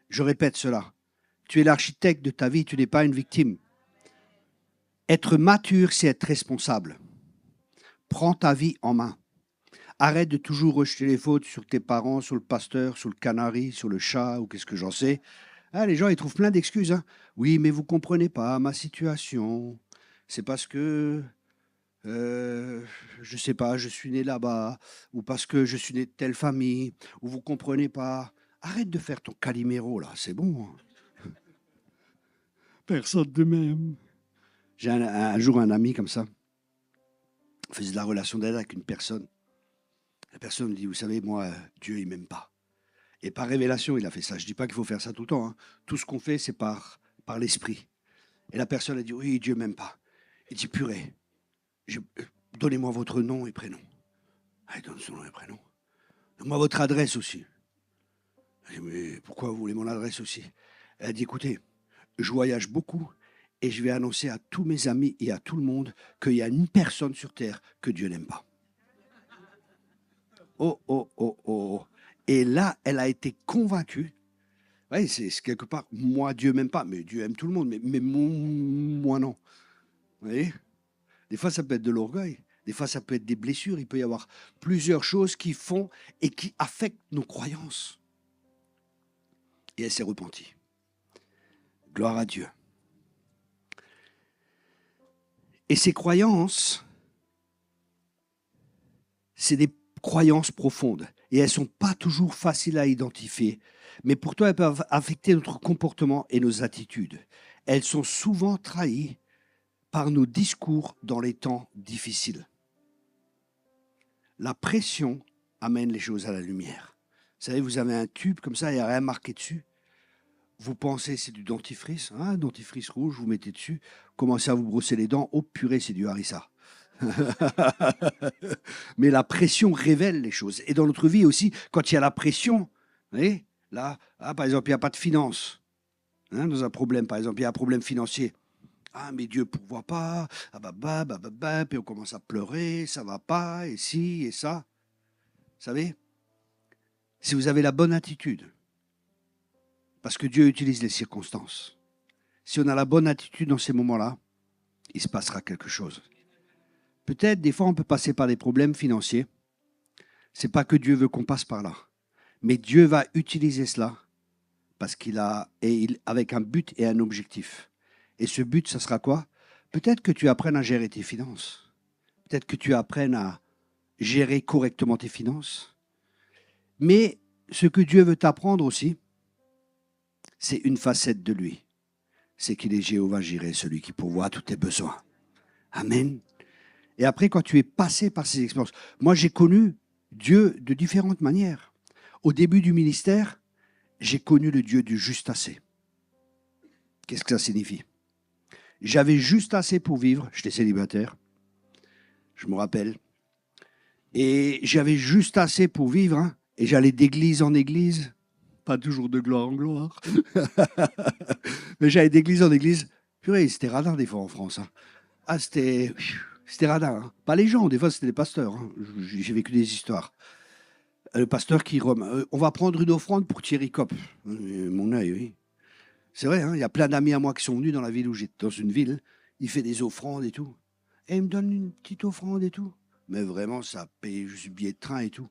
S1: Je répète cela. Tu es l'architecte de ta vie, tu n'es pas une victime. Être mature, c'est être responsable. Prends ta vie en main. Arrête de toujours rejeter les fautes sur tes parents, sur le pasteur, sur le canari, sur le chat ou qu'est-ce que j'en sais. Ah, les gens, ils trouvent plein d'excuses. Hein. Oui, mais vous ne comprenez pas ma situation. C'est parce que, je ne sais pas, je suis né là-bas, ou parce que je suis né de telle famille, ou vous ne comprenez pas. Arrête de faire ton Calimero, là, c'est bon. Hein. Personne de même. J'ai un jour un ami comme ça, faisait de la relation d'aide avec une personne. La personne me dit, vous savez, moi, Dieu, il ne m'aime pas. Et par révélation, il a fait ça. Je ne dis pas qu'il faut faire ça tout le temps. Hein. Tout ce qu'on fait, c'est par l'esprit. Et la personne a dit, oui, Dieu ne m'aime pas. Il dit, purée, donnez-moi votre nom et prénom. Ah, il donne son nom et prénom. Donnez-moi votre adresse aussi. Je dis, mais pourquoi vous voulez mon adresse aussi? Elle a dit, écoutez, je voyage beaucoup et je vais annoncer à tous mes amis et à tout le monde qu'il y a une personne sur Terre que Dieu n'aime pas. Oh, oh, oh, oh. Et là, elle a été convaincue. Oui, c'est quelque part, moi, Dieu m'aime pas, mais Dieu aime tout le monde, mais moi, non. Vous voyez? Des fois, ça peut être de l'orgueil. Des fois, ça peut être des blessures. Il peut y avoir plusieurs choses qui font et qui affectent nos croyances. Et elle s'est repentie. Gloire à Dieu. Et ces croyances, c'est des croyances profondes. Et elles ne sont pas toujours faciles à identifier. Mais pourtant, elles peuvent affecter notre comportement et nos attitudes. Elles sont souvent trahies par nos discours dans les temps difficiles. La pression amène les choses à la lumière. Vous savez, vous avez un tube comme ça, il n'y a rien marqué dessus. Vous pensez c'est du dentifrice, hein, dentifrice rouge, vous mettez dessus, commencez à vous brosser les dents, oh purée, c'est du harissa. Mais la pression révèle les choses. Et dans notre vie aussi, quand il y a la pression, vous voyez, là, par exemple, il n'y a pas de finances. Hein, dans un problème, par exemple, il y a un problème financier. Ah, mais Dieu ne pourvoit pas, puis on commence à pleurer, ça ne va pas, et ci, et ça. Vous savez, si vous avez la bonne attitude, parce que Dieu utilise les circonstances, si on a la bonne attitude dans ces moments-là, il se passera quelque chose. Peut-être, des fois, on peut passer par des problèmes financiers. Ce n'est pas que Dieu veut qu'on passe par là. Mais Dieu va utiliser cela parce avec un but et un objectif. Et ce but, ça sera quoi? Peut-être que tu apprennes à gérer tes finances. Peut-être que tu apprennes à gérer correctement tes finances. Mais ce que Dieu veut t'apprendre aussi, c'est une facette de lui. C'est qu'il est Jéhovah Jireh, celui qui pourvoit à tous tes besoins. Amen. Et après, quand tu es passé par ces expériences, moi j'ai connu Dieu de différentes manières. Au début du ministère, j'ai connu le Dieu du juste assez. Qu'est-ce que ça signifie? J'avais juste assez pour vivre, j'étais célibataire, je me rappelle. Et j'avais juste assez pour vivre, hein, et j'allais d'église en église, pas toujours de gloire en gloire, mais j'allais d'église en église. Purée, c'était radin des fois en France. Hein. Ah, c'était radin. Hein. Pas les gens, des fois c'était les pasteurs. Hein. J'ai vécu des histoires. Le pasteur qui on va prendre une offrande pour Thierry Kopp. Mon œil, oui. C'est vrai, hein, il y a plein d'amis à moi qui sont venus dans la ville où j'étais, dans une ville. Il fait des offrandes et tout. Et il me donne une petite offrande et tout. Mais vraiment, ça a payé juste le billet de train et tout.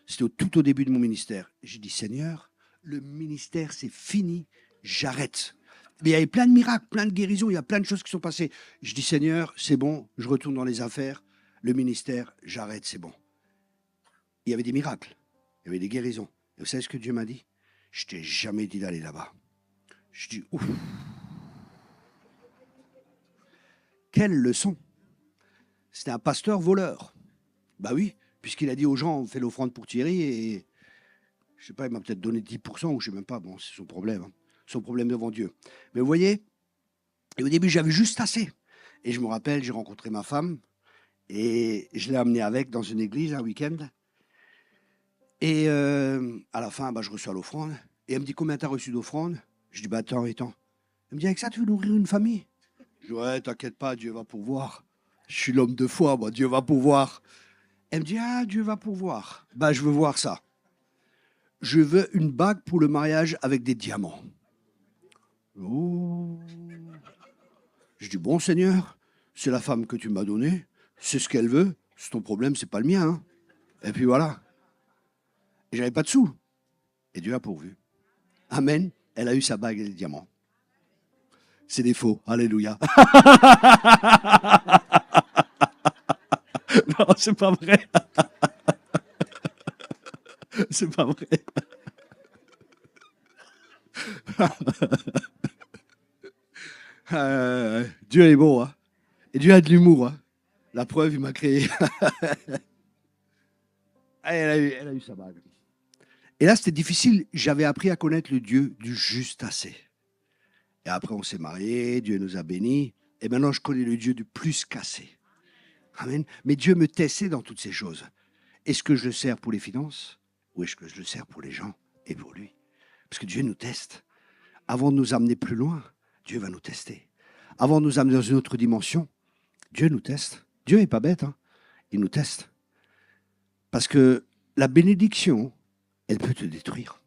S1: C'était tout au début de mon ministère. J'ai dit, Seigneur, le ministère, c'est fini, j'arrête. Mais il y avait plein de miracles, plein de guérisons, il y a plein de choses qui sont passées. Je dis, Seigneur, c'est bon, je retourne dans les affaires, le ministère, j'arrête, c'est bon. Il y avait des miracles, il y avait des guérisons. Et vous savez ce que Dieu m'a dit? Je t'ai jamais dit d'aller là-bas. Je dis, ouf, quelle leçon! C'était un pasteur voleur. Bah oui, puisqu'il a dit aux gens, on fait l'offrande pour Thierry et je sais pas, il m'a peut-être donné 10% ou je sais même pas. Bon, c'est son problème. Hein. Son problème devant Dieu. Mais vous voyez, et au début, j'avais juste assez. Et je me rappelle, j'ai rencontré ma femme et je l'ai amenée avec dans une église un week-end. Et à la fin, bah, je reçois l'offrande. Et elle me dit, combien t'as reçu d'offrande? Je dis, bah attends, attends. Elle me dit, avec ça, tu veux nourrir une famille? Je dis, ouais, t'inquiète pas, Dieu va pourvoir. Je suis l'homme de foi, moi, Dieu va pourvoir. Elle me dit, ah, Dieu va pourvoir. Bah, je veux voir ça. Je veux une bague pour le mariage avec des diamants. Oh. Je dis, bon Seigneur, c'est la femme que tu m'as donnée, c'est ce qu'elle veut, c'est ton problème, c'est pas le mien. Hein. Et puis voilà. Et j'avais pas de sous. Et Dieu a pourvu. Amen. Elle a eu sa bague et les diamants. C'est des faux. Alléluia. Non, c'est pas vrai. C'est pas vrai. Dieu est bon, hein. Et Dieu a de l'humour, hein. La preuve, il m'a créé. Elle a eu sa bague. Et là, c'était difficile. J'avais appris à connaître le Dieu du juste assez. Et après, on s'est mariés, Dieu nous a bénis. Et maintenant, je connais le Dieu du plus qu'assez. Amen. Mais Dieu me testait dans toutes ces choses. Est-ce que je le sers pour les finances ou est-ce que je le sers pour les gens et pour lui? Parce que Dieu nous teste. Avant de nous amener plus loin, Dieu va nous tester. Avant de nous amener dans une autre dimension, Dieu nous teste. Dieu n'est pas bête, hein. Il nous teste. Parce que la bénédiction, elle peut te détruire.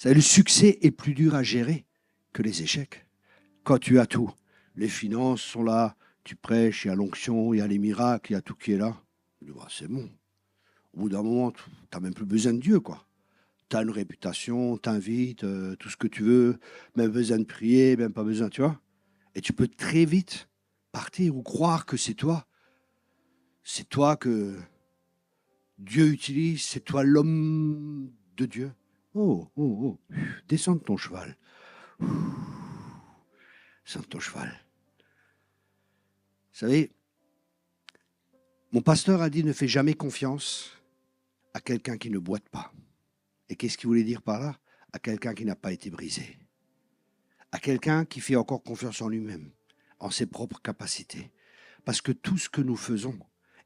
S1: Le succès est plus dur à gérer que les échecs. Quand tu as tout, les finances sont là, tu prêches, il y a l'onction, il y a les miracles, il y a tout qui est là. Bah, c'est bon. Au bout d'un moment, tu n'as même plus besoin de Dieu, quoi. Tu as une réputation, t'invites, tout ce que tu veux, même besoin de prier, même pas besoin, tu vois. Et tu peux très vite partir ou croire que c'est toi que Dieu utilise, c'est toi l'homme de Dieu. Oh, oh, oh, descends de ton cheval. Descends de ton cheval. Vous savez, mon pasteur a dit ne fais jamais confiance à quelqu'un qui ne boite pas. Et qu'est-ce qu'il voulait dire par là? À quelqu'un qui n'a pas été brisé. À quelqu'un qui fait encore confiance en lui-même, en ses propres capacités. Parce que tout ce que nous faisons,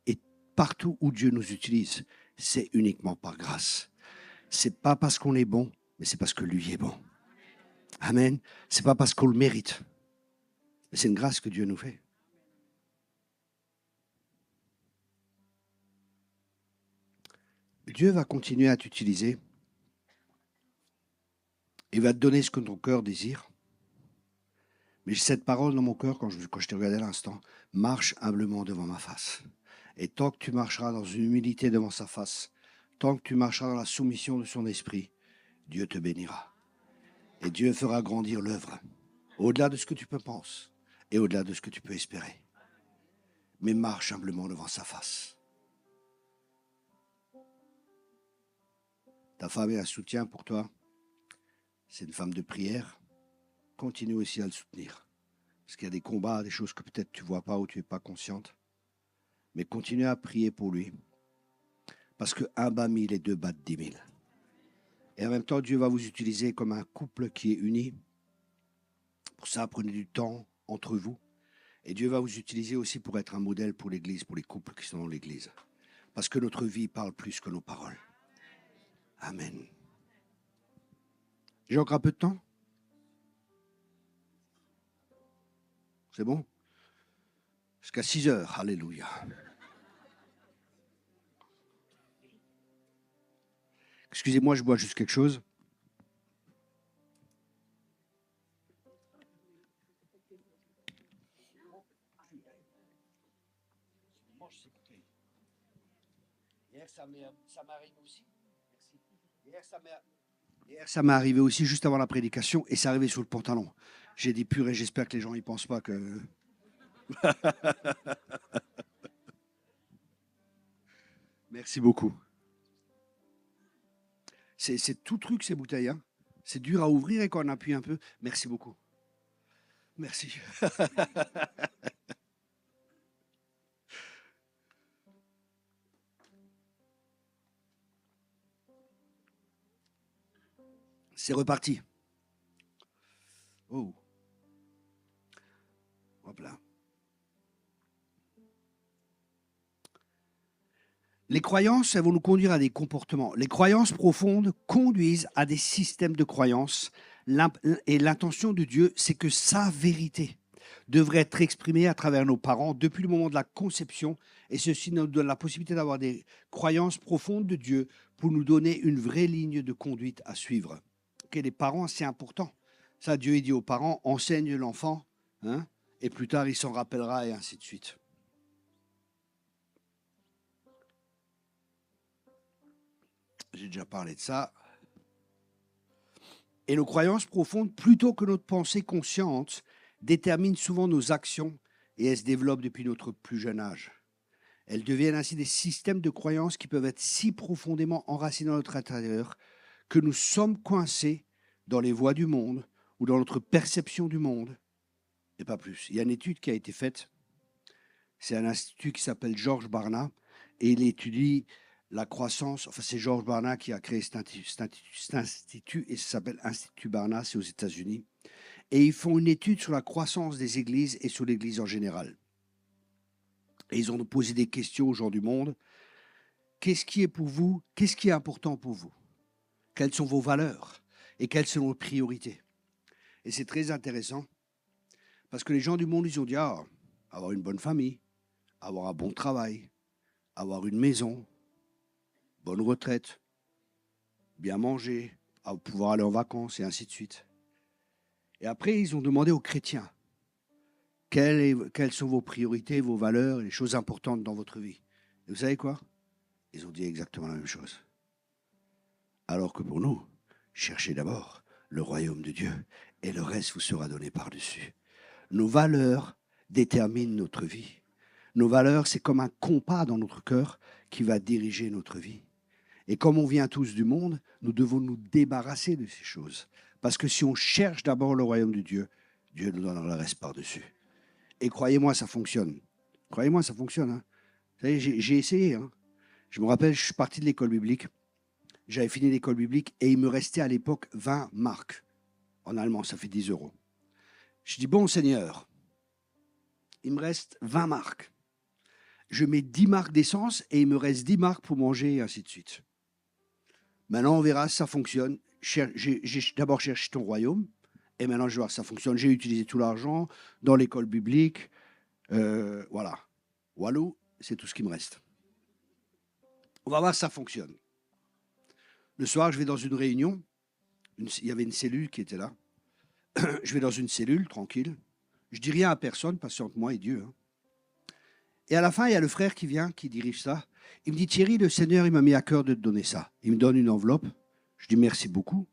S1: et partout où Dieu nous utilise, c'est uniquement par grâce. C'est pas parce qu'on est bon, mais c'est parce que lui est bon. Amen. C'est pas parce qu'on le mérite, mais c'est une grâce que Dieu nous fait. Dieu va continuer à t'utiliser. Il va te donner ce que ton cœur désire. Mais j'ai cette parole dans mon cœur quand je t'ai regardé à l'instant. Marche humblement devant ma face. Et tant que tu marcheras dans une humilité devant sa face, tant que tu marcheras dans la soumission de son esprit, Dieu te bénira. Et Dieu fera grandir l'œuvre, au-delà de ce que tu peux penser et au-delà de ce que tu peux espérer. Mais marche humblement devant sa face. Ta femme est un soutien pour toi. C'est une femme de prière. Continue aussi à le soutenir. Parce qu'il y a des combats, des choses que peut-être tu ne vois pas ou tu n'es pas consciente. Mais continue à prier pour lui. Parce qu'un bat 1000 et deux battent 10 000. Et en même temps, Dieu va vous utiliser comme un couple qui est uni. Pour ça, prenez du temps entre vous. Et Dieu va vous utiliser aussi pour être un modèle pour l'Église, pour les couples qui sont dans l'Église. Parce que notre vie parle plus que nos paroles. Amen. J'ai encore un peu de temps? C'est bon? Jusqu'à 6 heures. Alléluia. Excusez-moi, je bois juste quelque chose. Mange, c'est coupé. Hier, ça m'est arrivé aussi. Merci. Hier, ça m'est arrivé aussi juste avant la prédication et c'est arrivé sur le pantalon. J'ai dit purée, j'espère que les gens ne pensent pas que. Merci beaucoup. C'est tout truc ces bouteilles. Hein. C'est dur à ouvrir et quand on appuie un peu. Merci beaucoup. Merci. C'est reparti. Oh. Hop là. Les croyances, elles vont nous conduire à des comportements. Les croyances profondes conduisent à des systèmes de croyances. Et l'intention de Dieu, c'est que sa vérité devrait être exprimée à travers nos parents depuis le moment de la conception. Et ceci nous donne la possibilité d'avoir des croyances profondes de Dieu pour nous donner une vraie ligne de conduite à suivre. Okay, les parents, c'est important. Ça, Dieu dit aux parents, enseigne l'enfant, hein, et plus tard, il s'en rappellera, et ainsi de suite. J'ai déjà parlé de ça. Et nos croyances profondes, plutôt que notre pensée consciente, déterminent souvent nos actions et elles se développent depuis notre plus jeune âge. Elles deviennent ainsi des systèmes de croyances qui peuvent être si profondément enracinés dans notre intérieur que nous sommes coincés dans les voies du monde ou dans notre perception du monde, et pas plus. Il y a une étude qui a été faite, c'est un institut qui s'appelle George Barna, et il étudie la croissance, enfin c'est George Barna qui a créé cet institut et ça s'appelle Institut Barna, c'est aux États-Unis. Et ils font une étude sur la croissance des églises et sur l'Église en général. Et ils ont posé des questions aux gens du monde. Qu'est-ce qui est pour vous? Qu'est-ce qui est important pour vous? Quelles sont vos valeurs? Et quelles sont vos priorités? Et c'est très intéressant parce que les gens du monde, ils ont dit avoir une bonne famille, avoir un bon travail, avoir une maison, bonne retraite, bien manger, pouvoir aller en vacances et ainsi de suite. Et après, ils ont demandé aux chrétiens quelles sont vos priorités, vos valeurs, les choses importantes dans votre vie. Et vous savez quoi? Ils ont dit exactement la même chose. Alors que pour nous, cherchez d'abord le royaume de Dieu et le reste vous sera donné par-dessus. Nos valeurs déterminent notre vie. Nos valeurs, c'est comme un compas dans notre cœur qui va diriger notre vie. Et comme on vient tous du monde, nous devons nous débarrasser de ces choses. Parce que si on cherche d'abord le royaume de Dieu, Dieu nous donnera le reste par-dessus. Et croyez-moi, ça fonctionne. Croyez-moi, ça fonctionne. Hein. Vous savez, j'ai essayé. Hein. Je me rappelle, je suis parti de l'école biblique. J'avais fini l'école biblique et il me restait à l'époque 20 marks. En allemand, ça fait 10 euros. Je dis, bon Seigneur, il me reste 20 marks. Je mets 10 marks d'essence et il me reste 10 marks pour manger et ainsi de suite. Maintenant, on verra si ça fonctionne. J'ai d'abord cherché ton royaume et maintenant, je vais voir si ça fonctionne. J'ai utilisé tout l'argent dans l'école biblique. Voilà. Walou, c'est tout ce qui me reste. On va voir si ça fonctionne. Le soir, je vais dans une réunion. Il y avait une cellule qui était là. Je vais dans une cellule, tranquille. Je dis rien à personne, parce que entre moi et Dieu. Hein. Et à la fin, il y a le frère qui vient, qui dirige ça. Il me dit, Thierry, le Seigneur, il m'a mis à cœur de te donner ça. Il me donne une enveloppe. Je dis, merci beaucoup.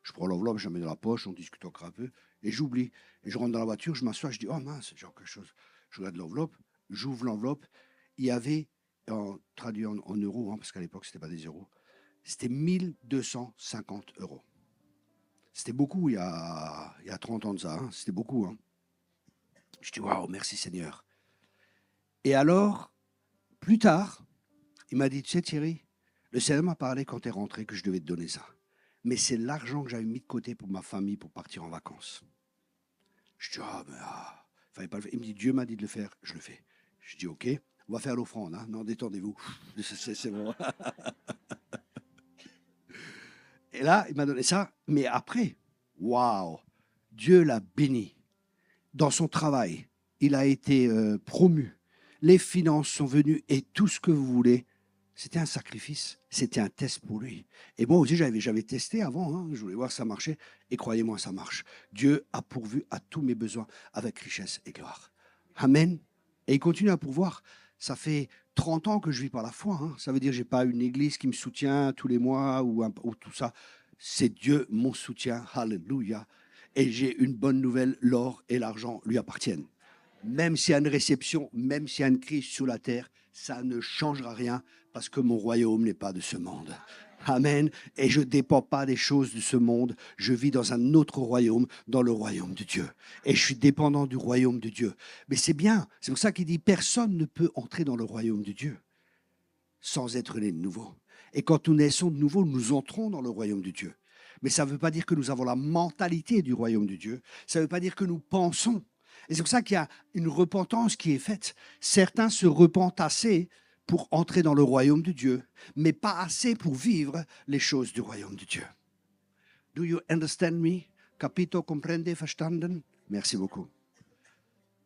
S1: Je prends l'enveloppe, je la mets dans la poche, on discute encore un peu. Et j'oublie. Et je rentre dans la voiture, je m'assois, je dis, oh mince, j'ai quelque chose. Je regarde l'enveloppe, j'ouvre l'enveloppe. Il y avait, traduit en euros, hein, parce qu'à l'époque, ce n'était pas des euros, c'était 1250 euros. C'était beaucoup il y a 30 ans de ça. Hein. C'était beaucoup. Hein. Je dis, waouh, merci Seigneur. Et alors, plus tard, il m'a dit, tu sais Thierry, le Seigneur m'a parlé quand tu es rentré que je devais te donner ça. Mais c'est l'argent que j'avais mis de côté pour ma famille pour partir en vacances. Je dis, fallait pas le faire. Il me dit, Dieu m'a dit de le faire, je le fais. Je dis, ok, on va faire l'offrande. Hein. Non, détendez-vous. C'est bon. Et là, il m'a donné ça. Mais après, waouh, Dieu l'a béni. Dans son travail, il a été promu. Les finances sont venues et tout ce que vous voulez. C'était un sacrifice. C'était un test pour lui. Et moi aussi, j'avais testé avant. Hein. Je voulais voir si ça marchait. Et croyez-moi, ça marche. Dieu a pourvu à tous mes besoins avec richesse et gloire. Amen. Et il continue à pourvoir. Ça fait 30 ans que je vis par la foi. Hein. Ça veut dire que je n'ai pas une église qui me soutient tous les mois ou tout ça. C'est Dieu mon soutien. Alléluia. Et j'ai une bonne nouvelle, l'or et l'argent lui appartiennent. Même s'il y a une réception, même s'il y a une crise sur la terre, ça ne changera rien parce que mon royaume n'est pas de ce monde. Amen. Et je ne dépends pas des choses de ce monde. Je vis dans un autre royaume, dans le royaume de Dieu. Et je suis dépendant du royaume de Dieu. Mais c'est bien. C'est pour ça qu'il dit, personne ne peut entrer dans le royaume de Dieu sans être né de nouveau. Et quand nous naissons de nouveau, nous entrons dans le royaume de Dieu. Mais ça ne veut pas dire que nous avons la mentalité du royaume de Dieu. Ça ne veut pas dire que nous pensons. Et c'est pour ça qu'il y a une repentance qui est faite. Certains se repentent assez pour entrer dans le royaume de Dieu, mais pas assez pour vivre les choses du royaume de Dieu. Do you understand me? Capito, comprende, verstanden? Merci beaucoup.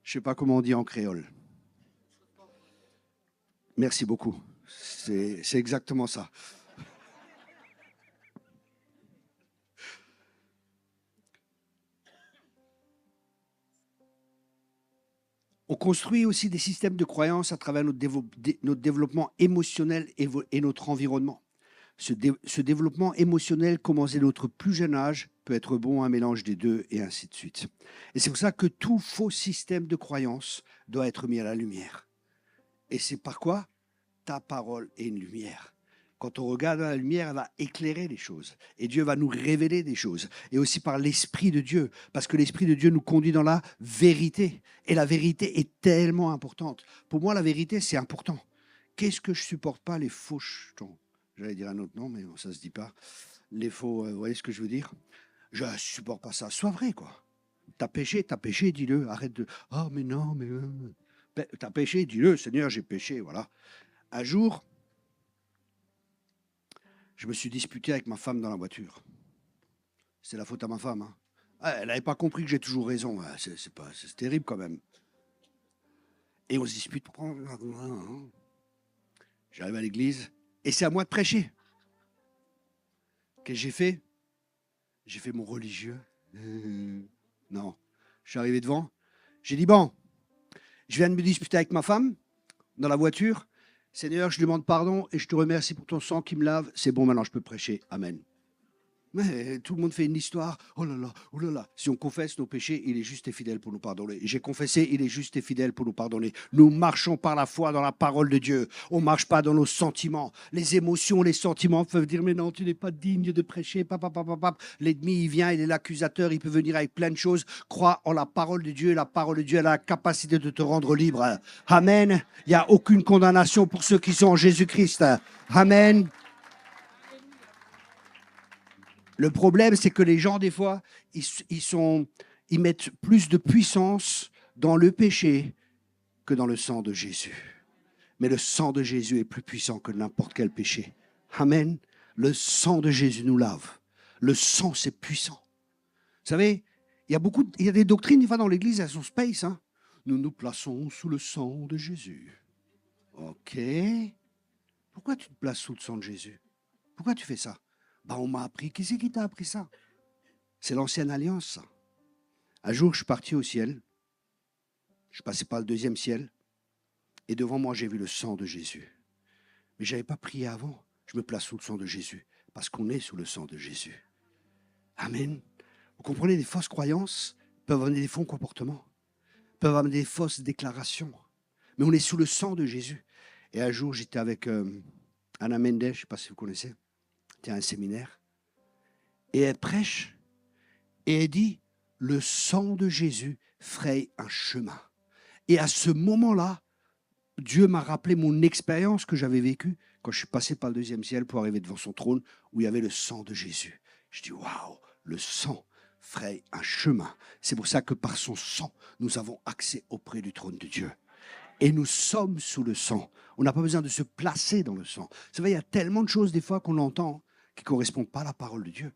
S1: Je ne sais pas comment on dit en créole. Merci beaucoup. C'est exactement ça. On construit aussi des systèmes de croyance à travers notre développement émotionnel et notre environnement. Ce développement émotionnel, commencé dès notre plus jeune âge, peut être bon, un mélange des deux, et ainsi de suite. Et c'est pour ça que tout faux système de croyance doit être mis à la lumière. Et c'est par quoi? Ta parole est une lumière. Quand on regarde la lumière, elle va éclairer les choses. Et Dieu va nous révéler des choses. Et aussi par l'Esprit de Dieu. Parce que l'Esprit de Dieu nous conduit dans la vérité. Et la vérité est tellement importante. Pour moi, la vérité, c'est important. Qu'est-ce que je supporte pas? Les faux jetons. J'allais dire un autre nom, mais ça ne se dit pas. Les faux, vous voyez ce que je veux dire? Je ne supporte pas ça. Sois vrai, quoi. T'as péché, dis-le. Arrête de... Ah, mais non, mais... T'as péché, dis-le. Seigneur, j'ai péché, voilà. Un jour, je me suis disputé avec ma femme dans la voiture. C'est la faute à ma femme. Hein. Elle n'avait pas compris que j'ai toujours raison. C'est terrible quand même. Et on se dispute. J'arrive à l'église et c'est à moi de prêcher. Qu'est-ce que j'ai fait? J'ai fait mon religieux. Non. Je suis arrivé devant. J'ai dit, bon, je viens de me disputer avec ma femme dans la voiture. Seigneur, je demande pardon et je te remercie pour ton sang qui me lave. C'est bon, maintenant je peux prêcher. Amen. Mais tout le monde fait une histoire. Oh là là, oh là là. Si on confesse nos péchés, il est juste et fidèle pour nous pardonner. J'ai confessé, il est juste et fidèle pour nous pardonner. Nous marchons par la foi dans la parole de Dieu. On ne marche pas dans nos sentiments. Les émotions, les sentiments peuvent dire, mais non, tu n'es pas digne de prêcher. L'ennemi, il vient, il est l'accusateur, il peut venir avec plein de choses. Crois en la parole de Dieu. La parole de Dieu a la capacité de te rendre libre. Amen. Il n'y a aucune condamnation pour ceux qui sont en Jésus-Christ. Amen. Le problème, c'est que les gens, des fois, ils mettent plus de puissance dans le péché que dans le sang de Jésus. Mais le sang de Jésus est plus puissant que n'importe quel péché. Amen. Le sang de Jésus nous lave. Le sang, c'est puissant. Vous savez, il y a des doctrines, des fois, dans l'Église, elles sont space. Hein. Nous nous plaçons sous le sang de Jésus. OK. Pourquoi tu te places sous le sang de Jésus? Pourquoi tu fais ça? On m'a appris. Qui c'est qui t'a appris ça? C'est l'ancienne alliance, ça. Un jour, je suis parti au ciel. Je passais par le deuxième ciel. Et devant moi, j'ai vu le sang de Jésus. Mais je n'avais pas prié avant. Je me place sous le sang de Jésus. Parce qu'on est sous le sang de Jésus. Amen. Vous comprenez, les fausses croyances peuvent amener des faux comportements. Peuvent amener des fausses déclarations. Mais on est sous le sang de Jésus. Et un jour, j'étais avec Anna Mendes, je ne sais pas si vous connaissez. C'était un séminaire. Et elle prêche. Et elle dit, le sang de Jésus fraye un chemin. Et à ce moment-là, Dieu m'a rappelé mon expérience que j'avais vécue quand je suis passé par le deuxième ciel pour arriver devant son trône où il y avait le sang de Jésus. Je dis, waouh, le sang fraye un chemin. C'est pour ça que par son sang, nous avons accès auprès du trône de Dieu. Et nous sommes sous le sang. On n'a pas besoin de se placer dans le sang. Vous savez, il y a tellement de choses des fois qu'on entend qui ne correspondent pas à la parole de Dieu.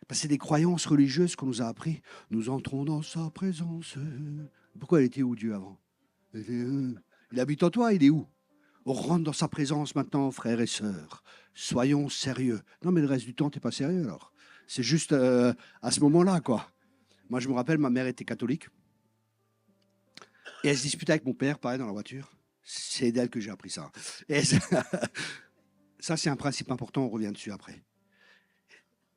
S1: Parce que c'est des croyances religieuses qu'on nous a appris. Nous entrons dans sa présence. Pourquoi il était où Dieu avant? Il habite en toi, il est où? On rentre dans sa présence maintenant, frères et sœurs. Soyons sérieux. Non, mais le reste du temps, tu n'es pas sérieux alors. C'est juste à ce moment-là, quoi. Moi, je me rappelle, ma mère était catholique. Et elle se disputait avec mon père, pareil, dans la voiture. C'est d'elle que j'ai appris ça. Et ça, c'est un principe important, on revient dessus après.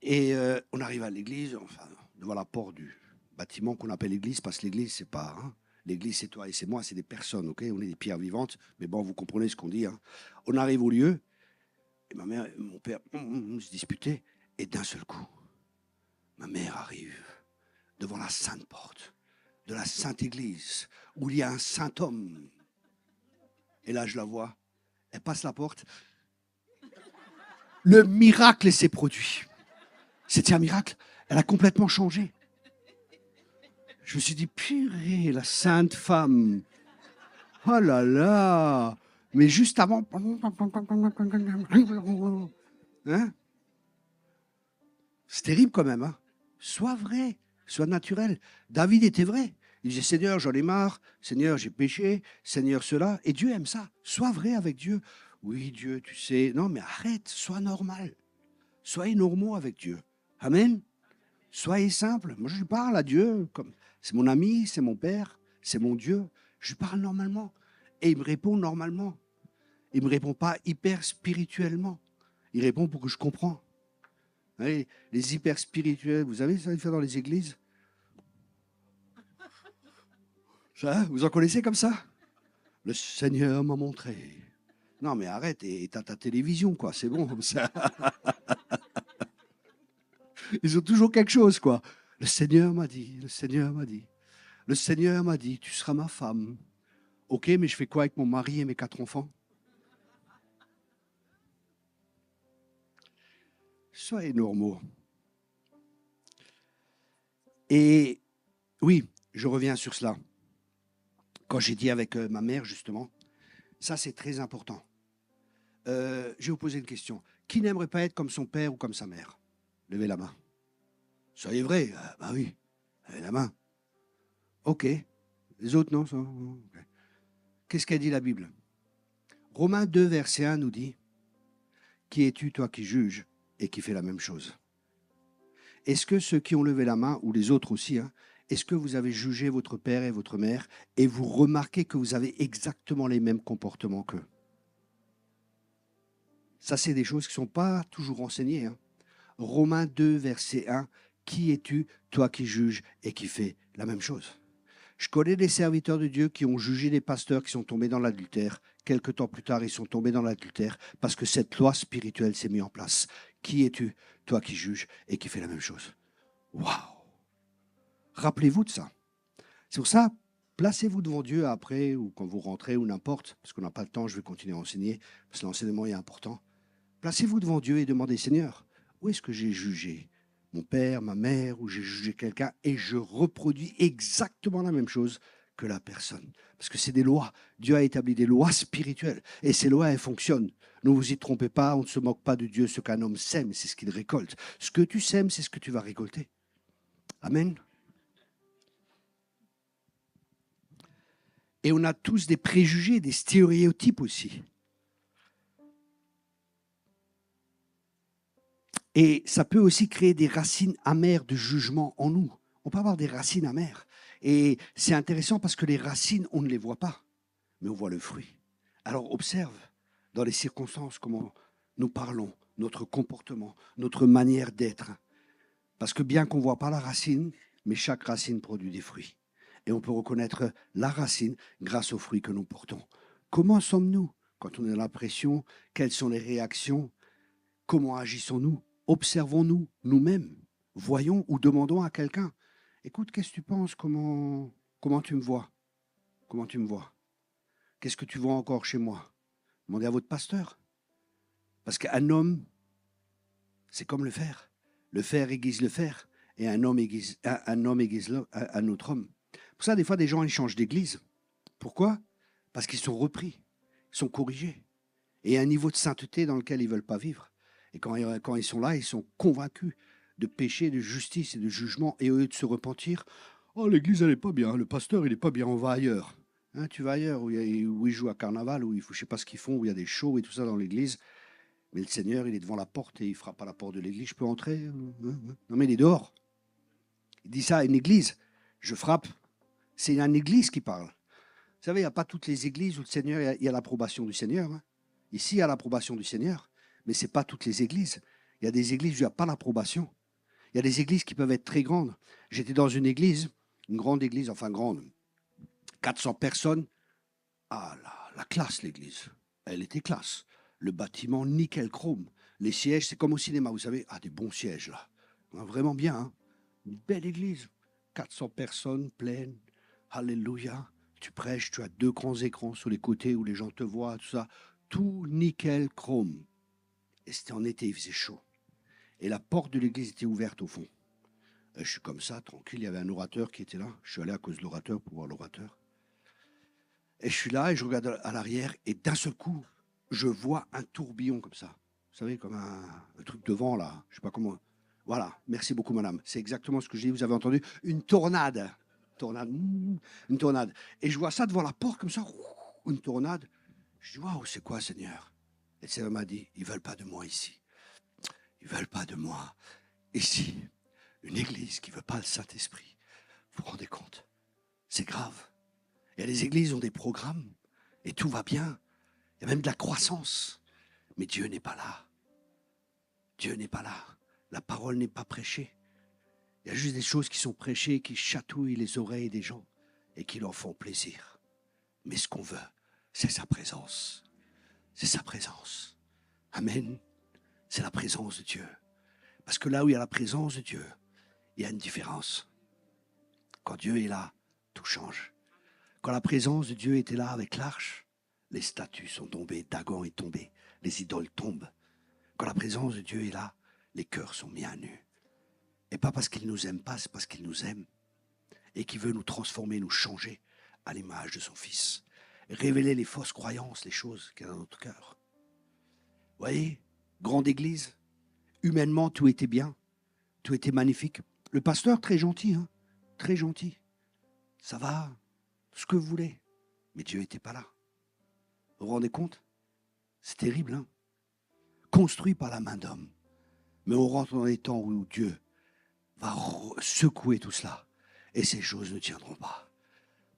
S1: Et on arrive à l'église, enfin, devant la porte du bâtiment qu'on appelle l'église, parce que l'église, c'est pas... hein, l'église, c'est toi et c'est moi, c'est des personnes, ok? On est des pierres vivantes, mais bon, vous comprenez ce qu'on dit. Hein. On arrive au lieu, et ma mère et mon père se disputaient, et d'un seul coup, ma mère arrive devant la sainte porte de la sainte église, où il y a un saint homme. Et là, je la vois, elle passe la porte. Le miracle s'est produit. C'était un miracle. Elle a complètement changé. Je me suis dit, purée, la sainte femme. Oh là là. Mais juste avant... Hein? C'est terrible quand même. Hein? Sois vrai, sois naturel. David était vrai. Il disait, Seigneur, j'en ai marre. Seigneur, j'ai péché. Seigneur, cela. Et Dieu aime ça. Sois vrai avec Dieu. Oui, Dieu, tu sais. Non, mais arrête, sois normal. Soyez normaux avec Dieu. Amen. Soyez simple. Moi, je lui parle à Dieu comme c'est mon ami, c'est mon père, c'est mon Dieu. Je lui parle normalement. Et il me répond normalement. Il ne me répond pas hyper spirituellement. Il répond pour que je comprends. Les hyper spirituels, vous savez ça, ils font dans les églises. Ça, vous en connaissez comme ça? Le Seigneur m'a montré. Non, mais arrête, et t'as ta télévision, quoi. C'est bon comme ça. Ils ont toujours quelque chose, quoi. Le Seigneur m'a dit, le Seigneur m'a dit. Le Seigneur m'a dit, tu seras ma femme. Ok, mais je fais quoi avec mon mari et mes 4 enfants? Soyez normaux. Et oui, je reviens sur cela. Quand j'ai dit avec ma mère, justement, ça c'est très important. Je vais vous poser une question. Qui n'aimerait pas être comme son père ou comme sa mère? Levez la main. Soyez vrai. Bah oui. Levez la main. Ok. Les autres, non, okay. Qu'est-ce qu'a dit la Bible? Romains 2, verset 1 nous dit, qui es-tu, toi qui juges et qui fais la même chose? Est-ce que ceux qui ont levé la main, ou les autres aussi, hein, est-ce que vous avez jugé votre père et votre mère et vous remarquez que vous avez exactement les mêmes comportements qu'eux? Ça, c'est des choses qui ne sont pas toujours enseignées. Hein. Romains 2, verset 1, qui es-tu, toi qui juges et qui fais la même chose? Je connais des serviteurs de Dieu qui ont jugé des pasteurs qui sont tombés dans l'adultère. Quelque temps plus tard, ils sont tombés dans l'adultère parce que cette loi spirituelle s'est mise en place. Qui es-tu, toi qui juges et qui fais la même chose? Waouh! Rappelez-vous de ça. C'est pour ça, placez-vous devant Dieu après ou quand vous rentrez ou n'importe, parce qu'on n'a pas le temps, je vais continuer à enseigner, parce que l'enseignement est important. Placez-vous devant Dieu et demandez, Seigneur, où est-ce que j'ai jugé mon père, ma mère, ou j'ai jugé quelqu'un et je reproduis exactement la même chose que la personne. Parce que c'est des lois. Dieu a établi des lois spirituelles et ces lois, elles fonctionnent. Ne vous y trompez pas, on ne se moque pas de Dieu. Ce qu'un homme sème, c'est ce qu'il récolte. Ce que tu sèmes, c'est ce que tu vas récolter. Amen. Et on a tous des préjugés, des stéréotypes aussi. Et ça peut aussi créer des racines amères de jugement en nous. On peut avoir des racines amères. Et c'est intéressant parce que les racines, on ne les voit pas, mais on voit le fruit. Alors observe dans les circonstances comment nous parlons, notre comportement, notre manière d'être. Parce que bien qu'on ne voit pas la racine, mais chaque racine produit des fruits. Et on peut reconnaître la racine grâce aux fruits que nous portons. Comment sommes-nous quand on est dans la pression? Quelles sont les réactions? Comment agissons-nous? Observons-nous nous-mêmes? Voyons ou demandons à quelqu'un. Écoute, qu'est-ce que tu penses? Comment tu me vois? Comment tu me vois? Qu'est-ce que tu vois encore chez moi? Demandez à votre pasteur. Parce qu'un homme, c'est comme le fer. Le fer aiguise le fer. Et un homme aiguise un autre homme. Pour ça, des fois, des gens, ils changent d'église. Pourquoi? Parce qu'ils sont repris. Ils sont corrigés. Et il y a un niveau de sainteté dans lequel ils ne veulent pas vivre. Et quand ils sont là, ils sont convaincus de péché, de justice et de jugement. Et au lieu de se repentir, oh, l'église, elle n'est pas bien, le pasteur, il n'est pas bien, on va ailleurs. Hein, tu vas ailleurs, où ils jouent à carnaval, où je ne sais pas ce qu'ils font, où il y a des shows et tout ça dans l'église. Mais le Seigneur, il est devant la porte et il frappe à la porte de l'église. Je peux entrer? Non, mais il est dehors. Il dit ça à une église. Je frappe. C'est une église qui parle. Vous savez, il n'y a pas toutes les églises où le Seigneur, il y a l'approbation du Seigneur. Hein. Ici, il y a l'approbation du Seigneur, mais ce n'est pas toutes les églises. Il y a des églises où il n'y a pas l'approbation. Il y a des églises qui peuvent être très grandes. J'étais dans une église, une grande église, enfin grande, 400 personnes. Ah, la classe, l'église. Elle était classe. Le bâtiment, nickel chrome. Les sièges, c'est comme au cinéma, vous savez. Ah, des bons sièges, là. Vraiment bien, hein. Une belle église. 400 personnes pleines. Alléluia. Tu prêches, tu as 2 grands écrans sur les côtés où les gens te voient, tout ça. Tout nickel chrome. Et c'était en été, il faisait chaud. Et la porte de l'église était ouverte au fond. Et je suis comme ça, tranquille. Il y avait un orateur qui était là. Je suis allé à cause de l'orateur pour voir l'orateur. Et je suis là et je regarde à l'arrière et d'un seul coup, je vois un tourbillon comme ça. Vous savez, comme un truc de vent là. Je sais pas comment. Voilà. Merci beaucoup, madame. C'est exactement ce que j'ai dit. Vous avez entendu une tornade. Tornade. Une tornade. Et je vois ça devant la porte comme ça. Une tornade. Je dis, waouh, c'est quoi, Seigneur? Et le Seigneur m'a dit, ils veulent pas de moi ici. Ils veulent pas de moi ici. Une église qui veut pas le Saint-Esprit. Vous vous rendez compte? C'est grave. Il y a des églises qui ont des programmes et tout va bien. Il y a même de la croissance. Mais Dieu n'est pas là. Dieu n'est pas là. La parole n'est pas prêchée. Il y a juste des choses qui sont prêchées, qui chatouillent les oreilles des gens et qui leur font plaisir. Mais ce qu'on veut, c'est sa présence. C'est sa présence. Amen. C'est la présence de Dieu. Parce que là où il y a la présence de Dieu, il y a une différence. Quand Dieu est là, tout change. Quand la présence de Dieu était là avec l'arche, les statues sont tombées, Dagon est tombé, les idoles tombent. Quand la présence de Dieu est là, les cœurs sont mis à nu. Et pas parce qu'il ne nous aime pas, c'est parce qu'il nous aime. Et qu'il veut nous transformer, nous changer à l'image de son Fils. Révéler les fausses croyances, les choses qu'il y a dans notre cœur. Vous voyez, grande église, humainement tout était bien, tout était magnifique. Le pasteur, très gentil, hein, très gentil. Ça va, ce que vous voulez. Mais Dieu n'était pas là. Vous vous rendez compte? C'est terrible, hein? Construit par la main d'homme. Mais on rentre dans les temps où Dieu va secouer tout cela. Et ces choses ne tiendront pas.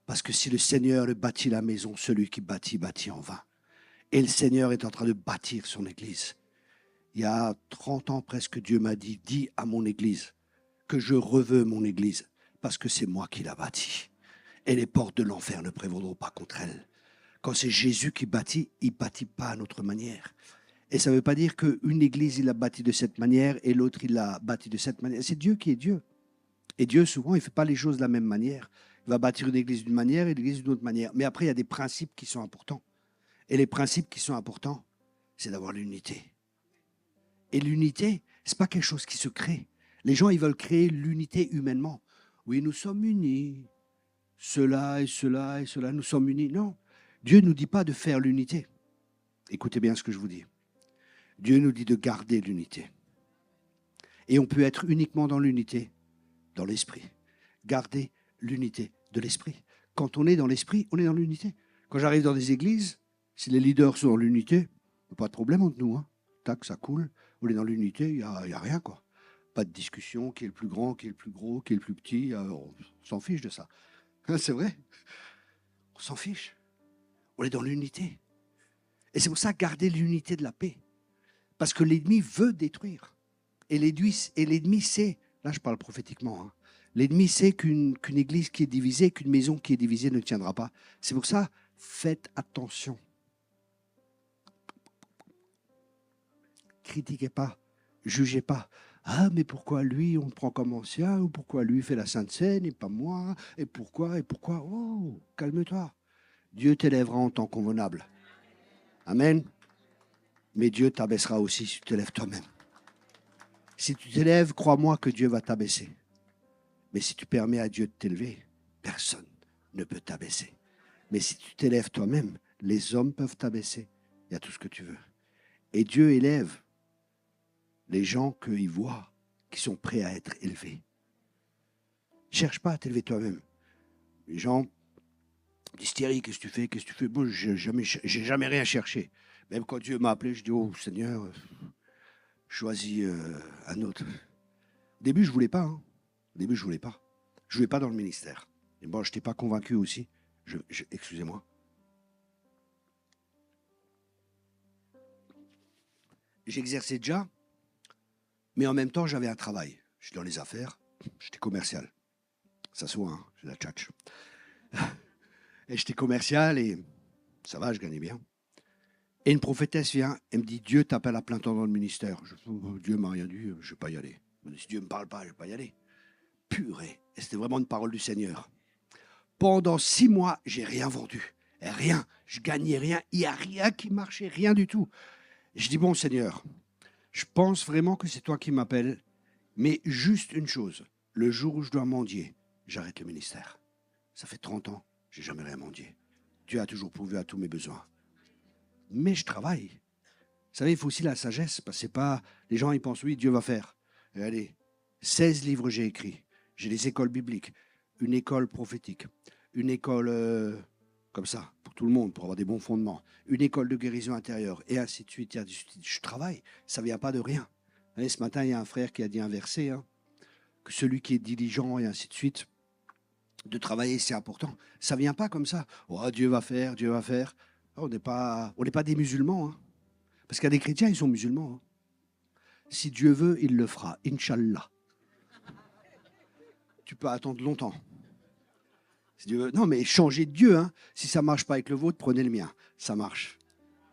S1: Parce que si le Seigneur bâtit la maison, celui qui bâtit, bâtit en vain. Et le Seigneur est en train de bâtir son église. Il y a 30 ans presque, Dieu m'a dit, dis à mon église que je reveux mon église parce que c'est moi qui la bâtis. Et les portes de l'enfer ne prévaudront pas contre elle. Quand c'est Jésus qui bâtit, il ne bâtit pas à notre manière. Et ça ne veut pas dire qu'une église, il l'a bâti de cette manière et l'autre, il l'a bâti de cette manière. C'est Dieu qui est Dieu. Et Dieu, souvent, il ne fait pas les choses de la même manière. Il va bâtir une église d'une manière et l'église d'une autre manière. Mais après, il y a des principes qui sont importants. Et les principes qui sont importants, c'est d'avoir l'unité. Et l'unité, ce n'est pas quelque chose qui se crée. Les gens, ils veulent créer l'unité humainement. Oui, nous sommes unis. Cela et cela et cela, nous sommes unis. Non, Dieu ne nous dit pas de faire l'unité. Écoutez bien ce que je vous dis. Dieu nous dit de garder l'unité. Et on peut être uniquement dans l'unité, dans l'esprit. Garder l'unité de l'esprit. Quand on est dans l'esprit, on est dans l'unité. Quand j'arrive dans des églises, si les leaders sont dans l'unité, pas de problème entre nous. Hein. Tac, ça coule. On est dans l'unité, il n'y a rien, quoi. Pas de discussion, qui est le plus grand, qui est le plus gros, qui est le plus petit. On s'en fiche de ça. C'est vrai. On s'en fiche. On est dans l'unité. Et c'est pour ça, garder l'unité de la paix. Parce que l'ennemi veut détruire. Et l'ennemi sait, là je parle prophétiquement, hein, l'ennemi sait qu'une église qui est divisée, qu'une maison qui est divisée ne tiendra pas. C'est pour ça, faites attention. Critiquez pas, jugez pas. Ah, mais pourquoi lui, on le prend comme ancien, ou pourquoi lui fait la Sainte Seine et pas moi, et pourquoi? Oh, calme-toi. Dieu t'élèvera en temps convenable. Amen. Mais Dieu t'abaissera aussi si tu t'élèves toi-même. Si tu t'élèves, crois-moi que Dieu va t'abaisser. Mais si tu permets à Dieu de t'élever, personne ne peut t'abaisser. Mais si tu t'élèves toi-même, les hommes peuvent t'abaisser. Il y a tout ce que tu veux. Et Dieu élève les gens qu'il voit, qui sont prêts à être élevés. Ne cherche pas à t'élever toi-même. Les gens disent, Thierry, qu'est-ce que tu fais? Bon, j'ai jamais rien cherché. Même quand Dieu m'a appelé, je dis, oh Seigneur, choisis un autre. Au début, je ne voulais pas. Hein. Au début, je ne voulais pas. Je ne voulais pas dans le ministère. Et bon, je n'étais pas convaincu aussi. Excusez-moi. J'exerçais déjà, mais en même temps, j'avais un travail. Je suis dans les affaires, j'étais commercial. Ça se voit, hein, j'ai la tchatche. Et j'étais commercial et ça va, je gagnais bien. Et une prophétesse vient, elle me dit, Dieu t'appelle à plein temps dans le ministère. Dieu m'a rien dit, je ne vais pas y aller. Si Dieu ne me parle pas, je ne vais pas y aller. Purée. Et c'était vraiment une parole du Seigneur. Pendant 6 mois, j'ai rien vendu. Rien. Je gagnais rien. Il n'y a rien qui marchait, rien du tout. Je dis, bon Seigneur, je pense vraiment que c'est toi qui m'appelles, mais juste une chose. Le jour où je dois mendier, j'arrête le ministère. Ça fait 30 ans, je n'ai jamais rien mendié. Dieu a toujours pourvu à tous mes besoins. Mais je travaille. Vous savez, il faut aussi la sagesse, parce que c'est pas... Les gens, ils pensent, oui, Dieu va faire. Et allez, 16 livres j'ai écrits. J'ai les écoles bibliques, une école prophétique, une école comme ça, pour tout le monde, pour avoir des bons fondements, une école de guérison intérieure, et ainsi de suite. Je travaille, ça ne vient pas de rien. Vous voyez, ce matin, il y a un frère qui a dit un verset, hein, que celui qui est diligent, et ainsi de suite, de travailler, c'est important. Ça ne vient pas comme ça. Oh, Dieu va faire, Dieu va faire. On n'est pas des musulmans, hein. Parce qu'il y a des chrétiens, ils sont musulmans. Hein. Si Dieu veut, il le fera. Inch'Allah. Tu peux attendre longtemps. Si Dieu veut. Non, mais changez de Dieu. Hein. Si ça ne marche pas avec le vôtre, prenez le mien. Ça marche.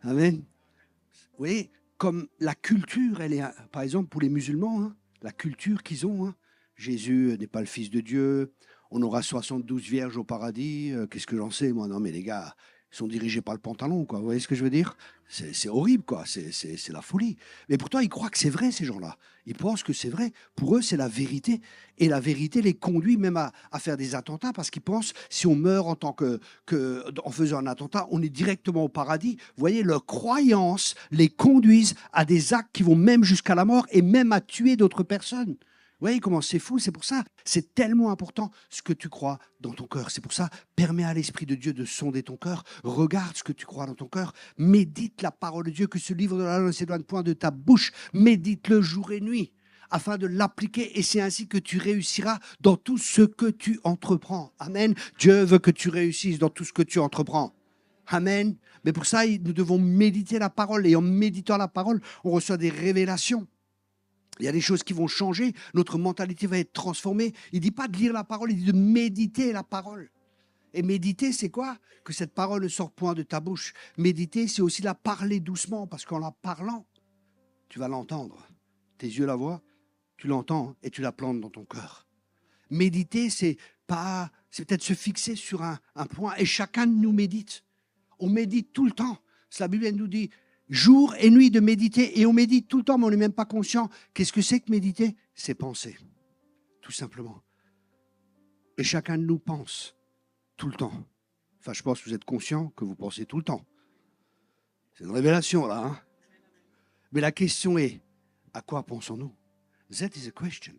S1: Amen. Vous voyez, comme la culture, elle est, par exemple, pour les musulmans, hein, la culture qu'ils ont, hein, Jésus n'est pas le Fils de Dieu, on aura 72 vierges au paradis, qu'est-ce que j'en sais, moi? Non, mais les gars, ils sont dirigés par le pantalon, quoi. Vous voyez ce que je veux dire? C'est horrible, quoi. C'est la folie. Mais pourtant, ils croient que c'est vrai, ces gens-là. Ils pensent que c'est vrai. Pour eux, c'est la vérité. Et la vérité les conduit même à faire des attentats parce qu'ils pensent, si on meurt en faisant un attentat, on est directement au paradis. Vous voyez, leurs croyances les conduisent à des actes qui vont même jusqu'à la mort et même à tuer d'autres personnes. Vous voyez comment c'est fou, c'est pour ça, c'est tellement important ce que tu crois dans ton cœur. C'est pour ça, permets à l'Esprit de Dieu de sonder ton cœur, regarde ce que tu crois dans ton cœur, médite la parole de Dieu, que ce livre de la loi ne s'éloigne point de ta bouche, médite-le jour et nuit, afin de l'appliquer, et c'est ainsi que tu réussiras dans tout ce que tu entreprends. Amen. Dieu veut que tu réussisses dans tout ce que tu entreprends. Amen. Mais pour ça, nous devons méditer la parole, et en méditant la parole, on reçoit des révélations. Il y a des choses qui vont changer, notre mentalité va être transformée. Il ne dit pas de lire la parole, il dit de méditer la parole. Et méditer, c'est quoi? Que cette parole ne sorte point de ta bouche. Méditer, c'est aussi la parler doucement, parce qu'en la parlant, tu vas l'entendre. Tes yeux la voient, tu l'entends et tu la plantes dans ton cœur. Méditer, c'est peut-être se fixer sur un point, et chacun de nous médite. On médite tout le temps. La Bible nous dit jour et nuit de méditer, et on médite tout le temps, mais on n'est même pas conscient. Qu'est-ce que c'est que méditer? C'est penser, tout simplement. Et chacun de nous pense tout le temps. Enfin, je pense que vous êtes conscient que vous pensez tout le temps. C'est une révélation, là. Hein. Mais la question est, à quoi pensons-nous? That is a question.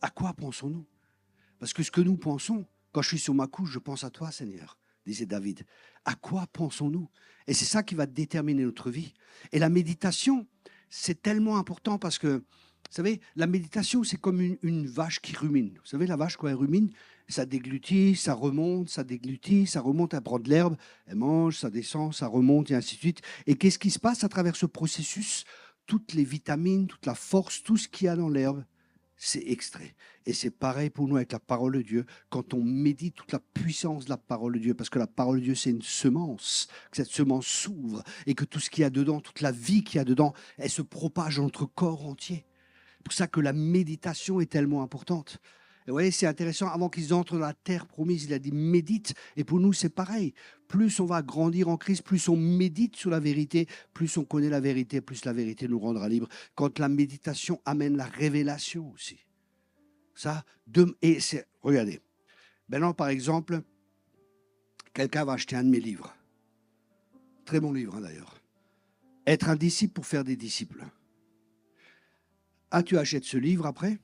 S1: À quoi pensons-nous? Parce que ce que nous pensons, quand je suis sur ma couche, je pense à toi, Seigneur, disait David. À quoi pensons-nous? Et c'est ça qui va déterminer notre vie. Et la méditation, c'est tellement important parce que, vous savez, la méditation, c'est comme une vache qui rumine. Vous savez, la vache, quand elle rumine, ça déglutit, ça remonte, ça déglutit, ça remonte, elle prend de l'herbe, elle mange, ça descend, ça remonte, et ainsi de suite. Et qu'est-ce qui se passe à travers ce processus? Toutes les vitamines, toute la force, tout ce qu'il y a dans l'herbe, c'est extrait. Et c'est pareil pour nous avec la parole de Dieu, quand on médite toute la puissance de la parole de Dieu, parce que la parole de Dieu, c'est une semence, que cette semence s'ouvre, et que tout ce qu'il y a dedans, toute la vie qu'il y a dedans, elle se propage dans notre corps entier. C'est pour ça que la méditation est tellement importante. Et vous voyez, c'est intéressant, avant qu'ils entrent dans la terre promise, il a dit médite, et pour nous, c'est pareil. Plus on va grandir en Christ, plus on médite sur la vérité, plus on connaît la vérité, plus la vérité nous rendra libres. Quand la méditation amène la révélation aussi. Ça, regardez, maintenant, par exemple, quelqu'un va acheter un de mes livres. Très bon livre, hein, d'ailleurs. Être un disciple pour faire des disciples. Ah, tu achètes ce livre après?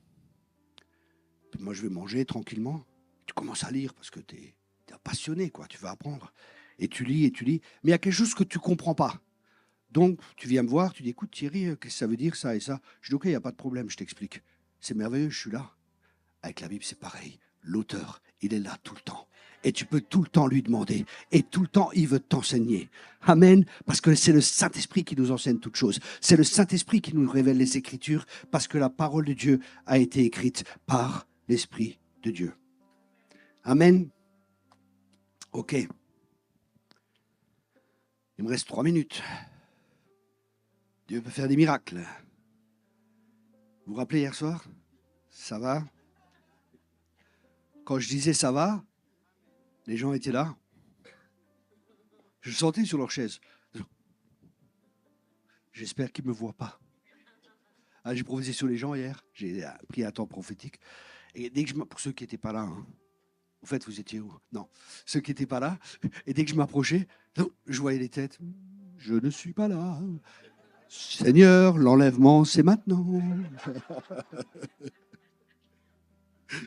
S1: Moi, je vais manger tranquillement. Tu commences à lire parce que tu es passionné, quoi. Tu veux apprendre. Et tu lis, et tu lis. Mais il y a quelque chose que tu ne comprends pas. Donc, tu viens me voir, tu dis, écoute Thierry, qu'est-ce que ça veut dire ça et ça? Je dis, ok, il n'y a pas de problème, je t'explique. C'est merveilleux, je suis là. Avec la Bible, c'est pareil. L'auteur, il est là tout le temps. Et tu peux tout le temps lui demander. Et tout le temps, il veut t'enseigner. Amen. Parce que c'est le Saint-Esprit qui nous enseigne toutes choses. C'est le Saint-Esprit qui nous révèle les Écritures. Parce que la parole de Dieu a été écrite par l'Esprit de Dieu. Amen. OK. Il me reste 3 minutes. Dieu peut faire des miracles. Vous vous rappelez hier soir? Ça va? Quand je disais ça va, les gens étaient là. Je le sentais sur leur chaise. J'espère qu'ils ne me voient pas. Ah, j'ai prophétisé sur les gens hier. J'ai pris un temps prophétique. Et dès que pour ceux qui n'étaient pas là, hein, en fait, vous étiez où? Non. Ceux qui n'étaient pas là. Et dès que je m'approchais, je voyais les têtes. Je ne suis pas là. Seigneur, l'enlèvement, c'est maintenant.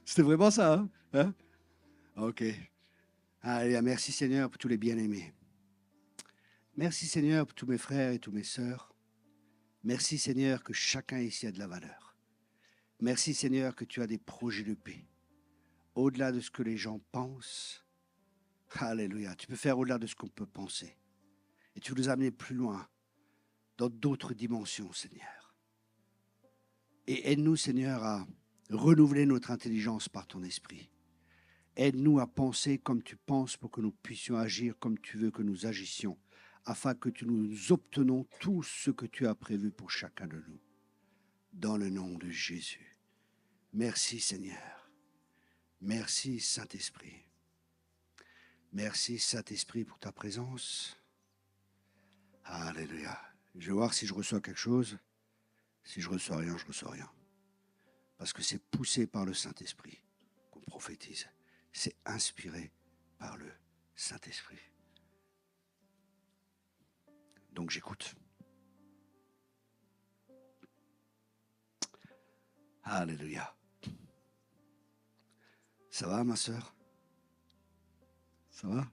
S1: C'était vraiment ça. Hein? OK. Allez, merci Seigneur pour tous les bien-aimés. Merci Seigneur pour tous mes frères et toutes mes sœurs. Merci Seigneur que chacun ici a de la valeur. Merci Seigneur que tu as des projets de paix. Au-delà de ce que les gens pensent. Alléluia. Tu peux faire au-delà de ce qu'on peut penser. Et tu veux nous amener plus loin, dans d'autres dimensions, Seigneur. Et aide-nous, Seigneur, à renouveler notre intelligence par ton esprit. Aide-nous à penser comme tu penses pour que nous puissions agir comme tu veux que nous agissions, afin que nous obtenons tout ce que tu as prévu pour chacun de nous. Dans le nom de Jésus. Merci, Seigneur. Merci, Saint-Esprit. Merci, Saint-Esprit, pour ta présence. Alléluia. Je vais voir si je reçois quelque chose. Si je reçois rien, je reçois rien. Parce que c'est poussé par le Saint-Esprit qu'on prophétise. C'est inspiré par le Saint-Esprit. Donc j'écoute. Alléluia. Ça va, ma sœur? Ça va?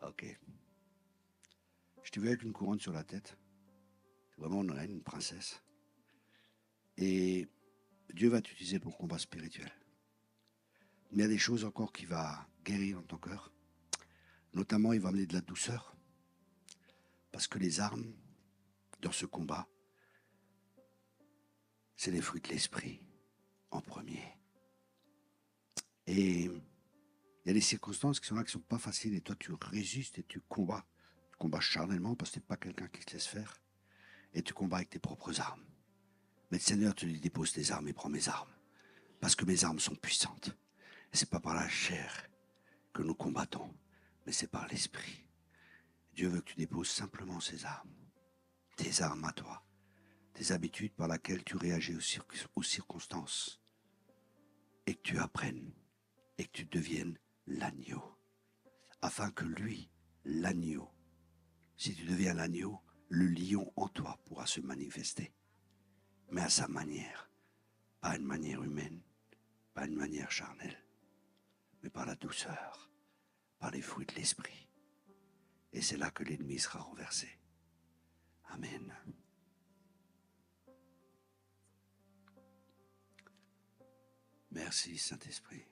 S1: OK. Je t'ai vu avec une couronne sur la tête. Vraiment une reine, une princesse. Et Dieu va t'utiliser pour le combat spirituel. Mais il y a des choses encore qui vont guérir dans ton cœur. Notamment, il va amener de la douceur. Parce que les armes, dans ce combat, c'est les fruits de l'esprit, en premier. Et il y a des circonstances qui sont là, qui ne sont pas faciles. Et toi, tu résistes et tu combats. Tu combats charnellement parce que tu n'es pas quelqu'un qui se laisse faire. Et tu combats avec tes propres armes. Mais le Seigneur te dit, dépose tes armes et prends mes armes. Parce que mes armes sont puissantes. Et ce n'est pas par la chair que nous combattons, mais c'est par l'esprit. Dieu veut que tu déposes simplement ces armes. Tes armes à toi. Tes habitudes par lesquelles tu réagis aux circonstances. Et que tu apprennes. Et que tu deviennes l'agneau. Afin que lui, l'agneau, si tu deviens l'agneau, le lion en toi pourra se manifester. Mais à sa manière. Pas une manière humaine. Pas une manière charnelle. Mais par la douceur. Par les fruits de l'esprit. Et c'est là que l'ennemi sera renversé. Amen. Merci, Saint-Esprit.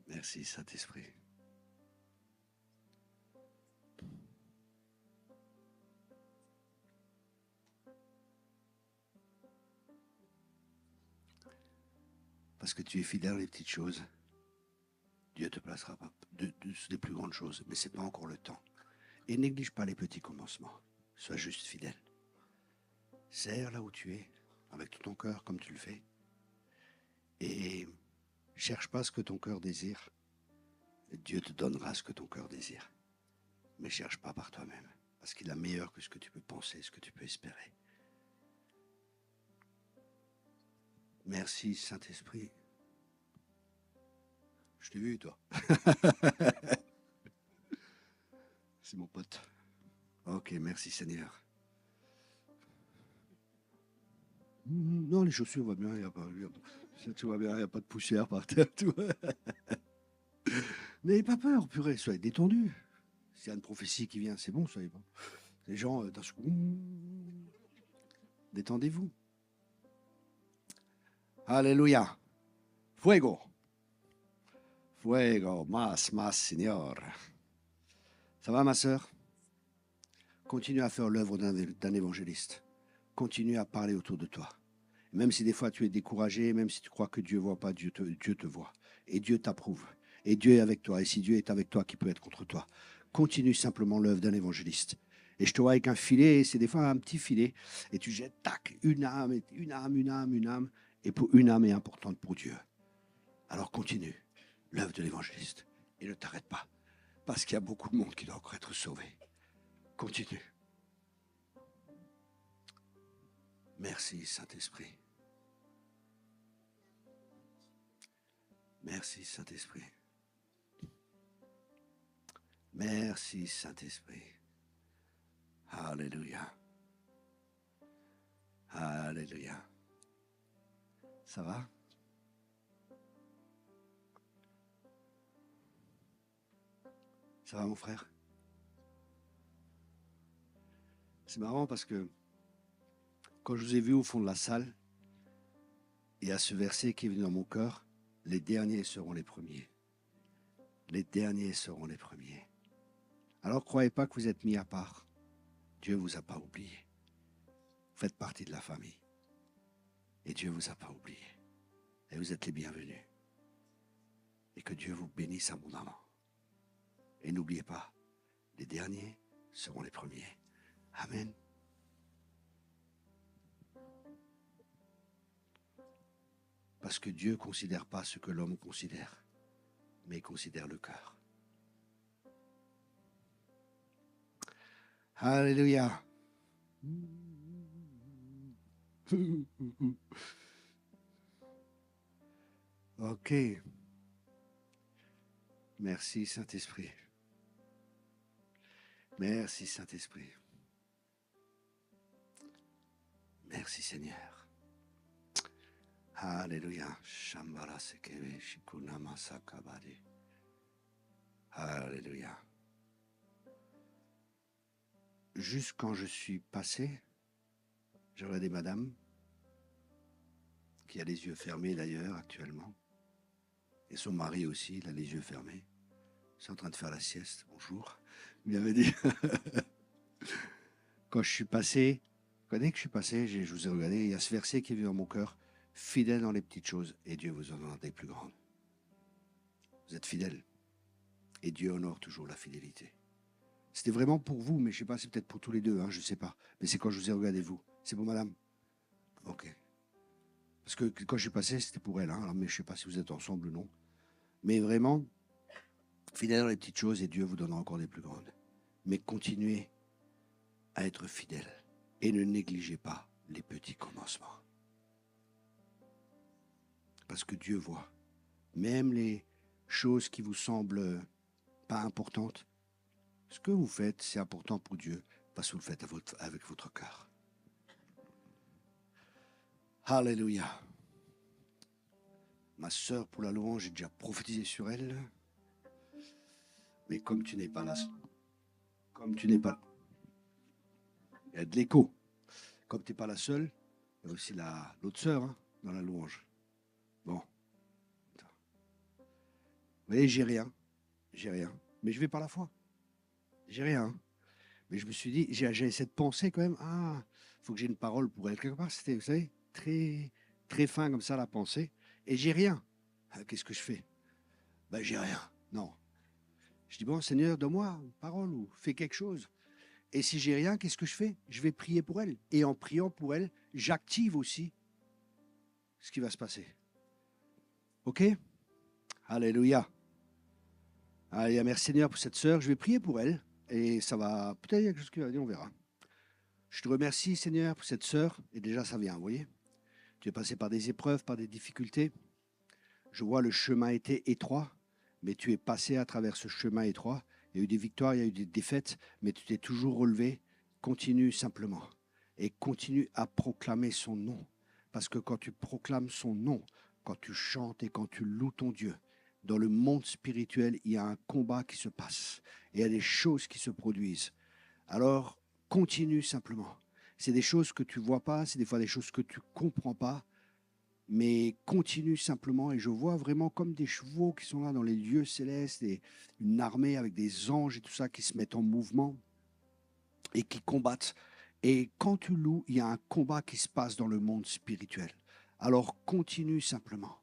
S1: Merci, Saint-Esprit. Parce que tu es fidèle aux petites choses, Dieu te placera pas des plus grandes choses, mais ce n'est pas encore le temps. Et néglige pas les petits commencements. Sois juste fidèle. Serre là où tu es, avec tout ton cœur, comme tu le fais. Et cherche pas ce que ton cœur désire. Dieu te donnera ce que ton cœur désire. Mais cherche pas par toi-même, parce qu'il a meilleur que ce que tu peux penser, ce que tu peux espérer. Merci, Saint-Esprit. Je t'ai vu, toi. C'est mon pote. Ok, merci, Seigneur. Non, les chaussures vont bien, il n'y a pas, tout va bien, il n'y a pas de poussière par terre. Tout. N'ayez pas peur, purée, soyez détendus. S'il y a une prophétie qui vient, c'est bon, soyez pas. Les gens, d'un coup, détendez-vous. Alléluia. Fuego. Fuego. Mas, Seigneur. Ça va, ma sœur? Continue à faire l'œuvre d'un évangéliste. Continue à parler autour de toi. Même si des fois tu es découragé, même si tu crois que Dieu ne voit pas, Dieu te voit. Et Dieu t'approuve. Et Dieu est avec toi. Et si Dieu est avec toi, qui peut être contre toi? Continue simplement l'œuvre d'un évangéliste. Et je te vois avec un filet, c'est des fois un petit filet, et tu jettes, tac, une âme. Et pour une âme est importante pour Dieu. Alors continue l'œuvre de l'évangéliste. Et ne t'arrête pas. Parce qu'il y a beaucoup de monde qui doit encore être sauvé. Continue. Merci, Saint-Esprit. Merci, Saint-Esprit. Merci, Saint-Esprit. Alléluia. Alléluia. Ça va? Ça va, mon frère? C'est marrant parce que quand je vous ai vu au fond de la salle, il y a ce verset qui est venu dans mon cœur, les derniers seront les premiers. Les derniers seront les premiers. Alors, croyez pas que vous êtes mis à part. Dieu ne vous a pas oublié. Vous faites partie de la famille. Et Dieu ne vous a pas oublié. Et vous êtes les bienvenus. Et que Dieu vous bénisse abondamment. Et n'oubliez pas, les derniers seront les premiers. Amen. Parce que Dieu ne considère pas ce que l'homme considère, mais il considère le cœur. Alléluia. Ok. Merci Saint-Esprit. Merci Saint-Esprit. Merci Seigneur. Alléluia. Shambhala sekeve shikunama sakabari. Alléluia. Juste quand je suis passé, j'ai regardé madame, qui a les yeux fermés d'ailleurs actuellement, et son mari aussi, il a les yeux fermés. C'est en train de faire la sieste. Bonjour. Il m'avait dit. Quand je suis passé, dès que je suis passé, je vous ai regardé, il y a ce verset qui est venu dans mon cœur. Fidèle dans les petites choses, et Dieu vous en donne des plus grandes. Vous êtes fidèle, et Dieu honore toujours la fidélité. C'était vraiment pour vous, mais je ne sais pas, c'est peut-être pour tous les deux, je ne sais pas. Mais c'est quand je vous ai regardé, vous. C'est pour madame? Ok. Parce que quand je suis passé, c'était pour elle, alors, mais je ne sais pas si vous êtes ensemble ou non. Mais vraiment, fidèle dans les petites choses, et Dieu vous donnera encore des plus grandes. Mais continuez à être fidèle, et ne négligez pas les petits commencements. Parce que Dieu voit. Même les choses qui vous semblent pas importantes, ce que vous faites, c'est important pour Dieu, parce que vous le faites avec votre cœur. Alléluia. Ma sœur, pour la louange, j'ai déjà prophétisé sur elle. Mais comme tu n'es pas là, il y a de l'écho. Comme tu n'es pas la seule, il y a aussi l'autre sœur dans la louange. Bon. Vous voyez, j'ai rien. Mais je vais par la foi. J'ai rien. Mais je me suis dit, j'ai cette pensée quand même, il faut que j'ai une parole pour elle quelque part. C'était, vous savez, très, très fin comme ça la pensée. Et j'ai rien. Qu'est-ce que je fais? J'ai rien. Non. Je dis, bon, Seigneur, donne-moi une parole ou fais quelque chose. Et si j'ai rien, qu'est-ce que je fais? Je vais prier pour elle. Et en priant pour elle, j'active aussi ce qui va se passer. OK? Alléluia. Alléluia. Merci Seigneur pour cette sœur. Je vais prier pour elle. Et ça va, peut-être il y a quelque chose qui va venir, on verra. Je te remercie Seigneur pour cette sœur. Et déjà ça vient, vous voyez? Tu es passé par des épreuves, par des difficultés. Je vois le chemin était étroit, mais tu es passé à travers ce chemin étroit. Il y a eu des victoires, il y a eu des défaites, mais tu t'es toujours relevé. Continue simplement et continue à proclamer son nom. Parce que quand tu proclames son nom, quand tu chantes et quand tu loues ton Dieu, dans le monde spirituel, il y a un combat qui se passe. Et il y a des choses qui se produisent. Alors, continue simplement. C'est des choses que tu ne vois pas, c'est des fois des choses que tu ne comprends pas, mais continue simplement. Et je vois vraiment comme des chevaux qui sont là dans les lieux célestes, et une armée avec des anges et tout ça qui se mettent en mouvement et qui combattent. Et quand tu loues, il y a un combat qui se passe dans le monde spirituel. Alors continue simplement.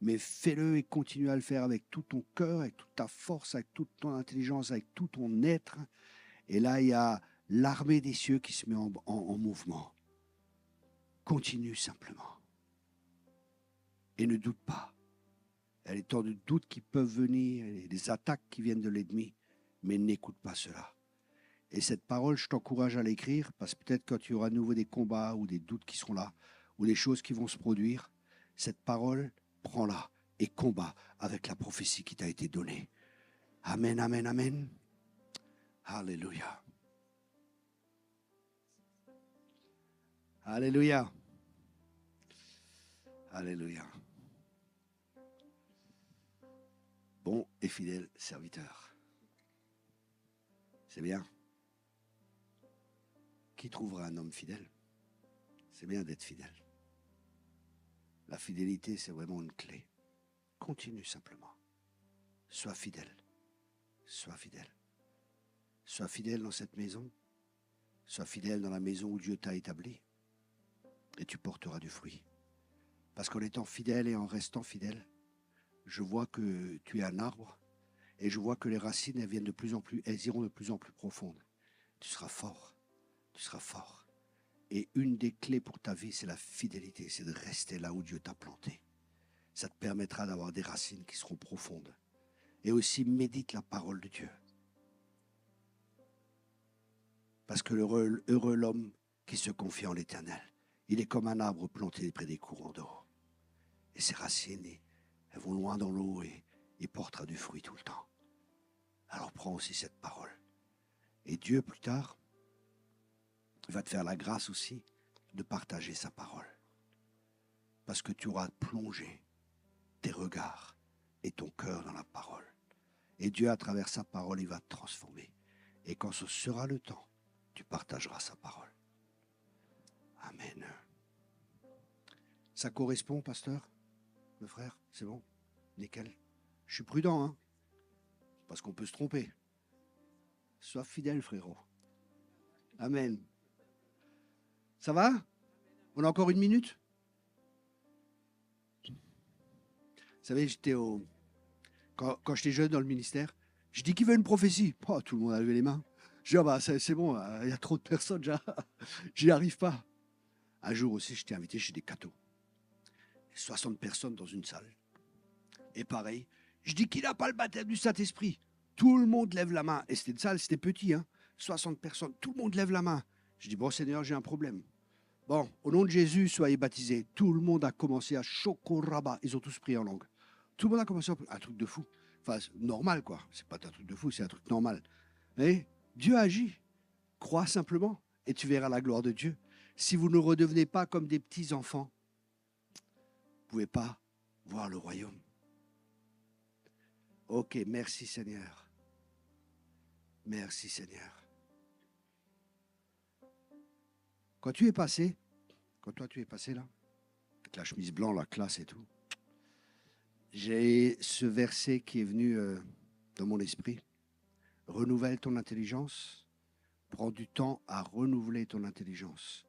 S1: Mais fais-le et continue à le faire avec tout ton cœur, avec toute ta force, avec toute ton intelligence, avec tout ton être. Et là, il y a l'armée des cieux qui se met en mouvement. Continue simplement. Et ne doute pas. Il y a des temps de doute qui peuvent venir, et des attaques qui viennent de l'ennemi, mais n'écoute pas cela. Et cette parole, je t'encourage à l'écrire, parce que peut-être quand il y aura à nouveau des combats ou des doutes qui seront là, ou des choses qui vont se produire, cette parole, prends-la et combat avec la prophétie qui t'a été donnée. Amen, amen, amen. Alléluia. Alléluia. Alléluia. Bon et fidèle serviteur. C'est bien. Qui trouvera un homme fidèle? C'est bien d'être fidèle. La fidélité, c'est vraiment une clé. Continue simplement. Sois fidèle. Sois fidèle. Sois fidèle dans cette maison. Sois fidèle dans la maison où Dieu t'a établi. Et tu porteras du fruit. Parce qu'en étant fidèle et en restant fidèle, je vois que tu es un arbre et je vois que les racines, elles viennent de plus en plus, elles iront de plus en plus profondes. Tu seras fort. Tu seras fort. Et une des clés pour ta vie, c'est la fidélité, c'est de rester là où Dieu t'a planté. Ça te permettra d'avoir des racines qui seront profondes. Et aussi, médite la parole de Dieu. Parce que heureux l'homme qui se confie en l'Éternel. Il est comme un arbre planté près des courants d'eau. Et ses racines, elles vont loin dans l'eau et il portera du fruit tout le temps. Alors prends aussi cette parole. Et Dieu, plus tard, va te faire la grâce aussi de partager sa parole. Parce que tu auras plongé tes regards et ton cœur dans la parole. Et Dieu, à travers sa parole, il va te transformer. Et quand ce sera le temps, tu partageras sa parole. Amen. Ça correspond, pasteur, le frère? C'est bon? Nickel. Je suis prudent, hein? Parce qu'on peut se tromper. Sois fidèle, frérot. Amen. Ça va? On a encore une minute? Vous savez, quand j'étais jeune dans le ministère, je dis qui veut une prophétie? Oh, tout le monde a levé les mains. Je dis, ah bah, c'est bon, il y a trop de personnes, j'y arrive pas. Un jour aussi, j'étais invité chez des cathos. 60 personnes dans une salle. Et pareil, je dis qu'il n'a pas le baptême du Saint-Esprit. Tout le monde lève la main. Et c'était une salle, c'était petit, hein. 60 personnes, tout le monde lève la main. Je dis, bon Seigneur, j'ai un problème. Bon, au nom de Jésus, soyez baptisés. Tout le monde a commencé à chokoraba. Ils ont tous prié en langue. Tout le monde a commencé à un truc de fou. Enfin, normal, quoi. C'est pas un truc de fou, c'est un truc normal. Mais Dieu agit. Crois simplement et tu verras la gloire de Dieu. Si vous ne redevenez pas comme des petits enfants, vous ne pouvez pas voir le royaume. Ok, merci Seigneur. Merci Seigneur. Quand tu es passé, quand toi tu es passé là, avec la chemise blanche, la classe et tout, j'ai ce verset qui est venu dans mon esprit. Renouvelle ton intelligence, prends du temps à renouveler ton intelligence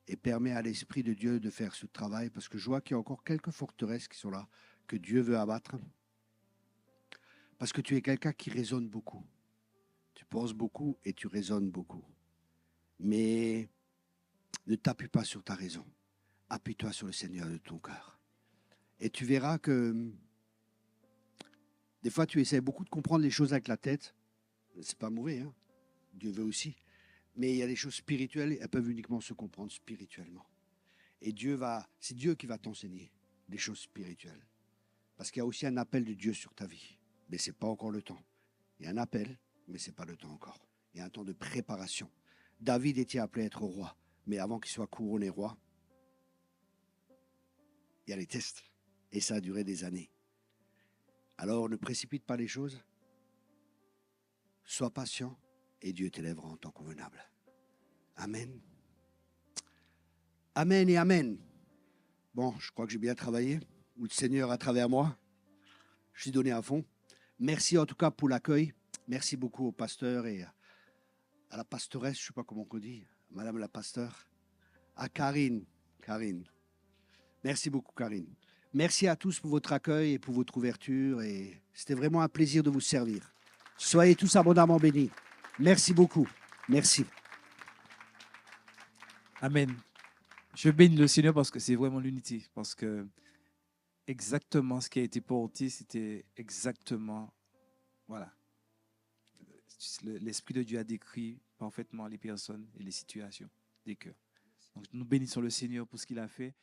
S1: et permets à l'Esprit de Dieu de faire ce travail parce que je vois qu'il y a encore quelques forteresses qui sont là, que Dieu veut abattre. Parce que tu es quelqu'un qui raisonne beaucoup. Tu penses beaucoup et tu raisonnes beaucoup. Mais ne t'appuie pas sur ta raison. Appuie-toi sur le Seigneur de ton cœur. Et tu verras que des fois, tu essaies beaucoup de comprendre les choses avec la tête. C'est pas mauvais, hein. Dieu veut aussi. Mais il y a des choses spirituelles, elles peuvent uniquement se comprendre spirituellement. Et c'est Dieu qui va t'enseigner des choses spirituelles. Parce qu'il y a aussi un appel de Dieu sur ta vie. Mais ce n'est pas encore le temps. Il y a un appel, mais ce n'est pas le temps encore. Il y a un temps de préparation. David était appelé à être roi. Mais avant qu'il soit couronné roi, il y a les tests. Et ça a duré des années. Alors ne précipite pas les choses. Sois patient et Dieu t'élèvera en temps convenable. Amen. Amen et amen. Bon, je crois que j'ai bien travaillé, ou le Seigneur à travers moi. Je suis donné à fond. Merci en tout cas pour l'accueil. Merci beaucoup au pasteur et à la pastoresse, je ne sais pas comment on dit, Madame la pasteur, à Karine. Karine. Merci beaucoup, Karine. Merci à tous pour votre accueil et pour votre ouverture. Et c'était vraiment un plaisir de vous servir. Soyez tous abondamment bénis. Merci beaucoup. Merci.
S2: Amen. Je bénis le Seigneur parce que c'est vraiment l'unité. Parce que exactement ce qui a été porté, c'était exactement, voilà. L'Esprit de Dieu a décrit parfaitement les personnes et les situations des cœurs. Donc nous bénissons le Seigneur pour ce qu'il a fait.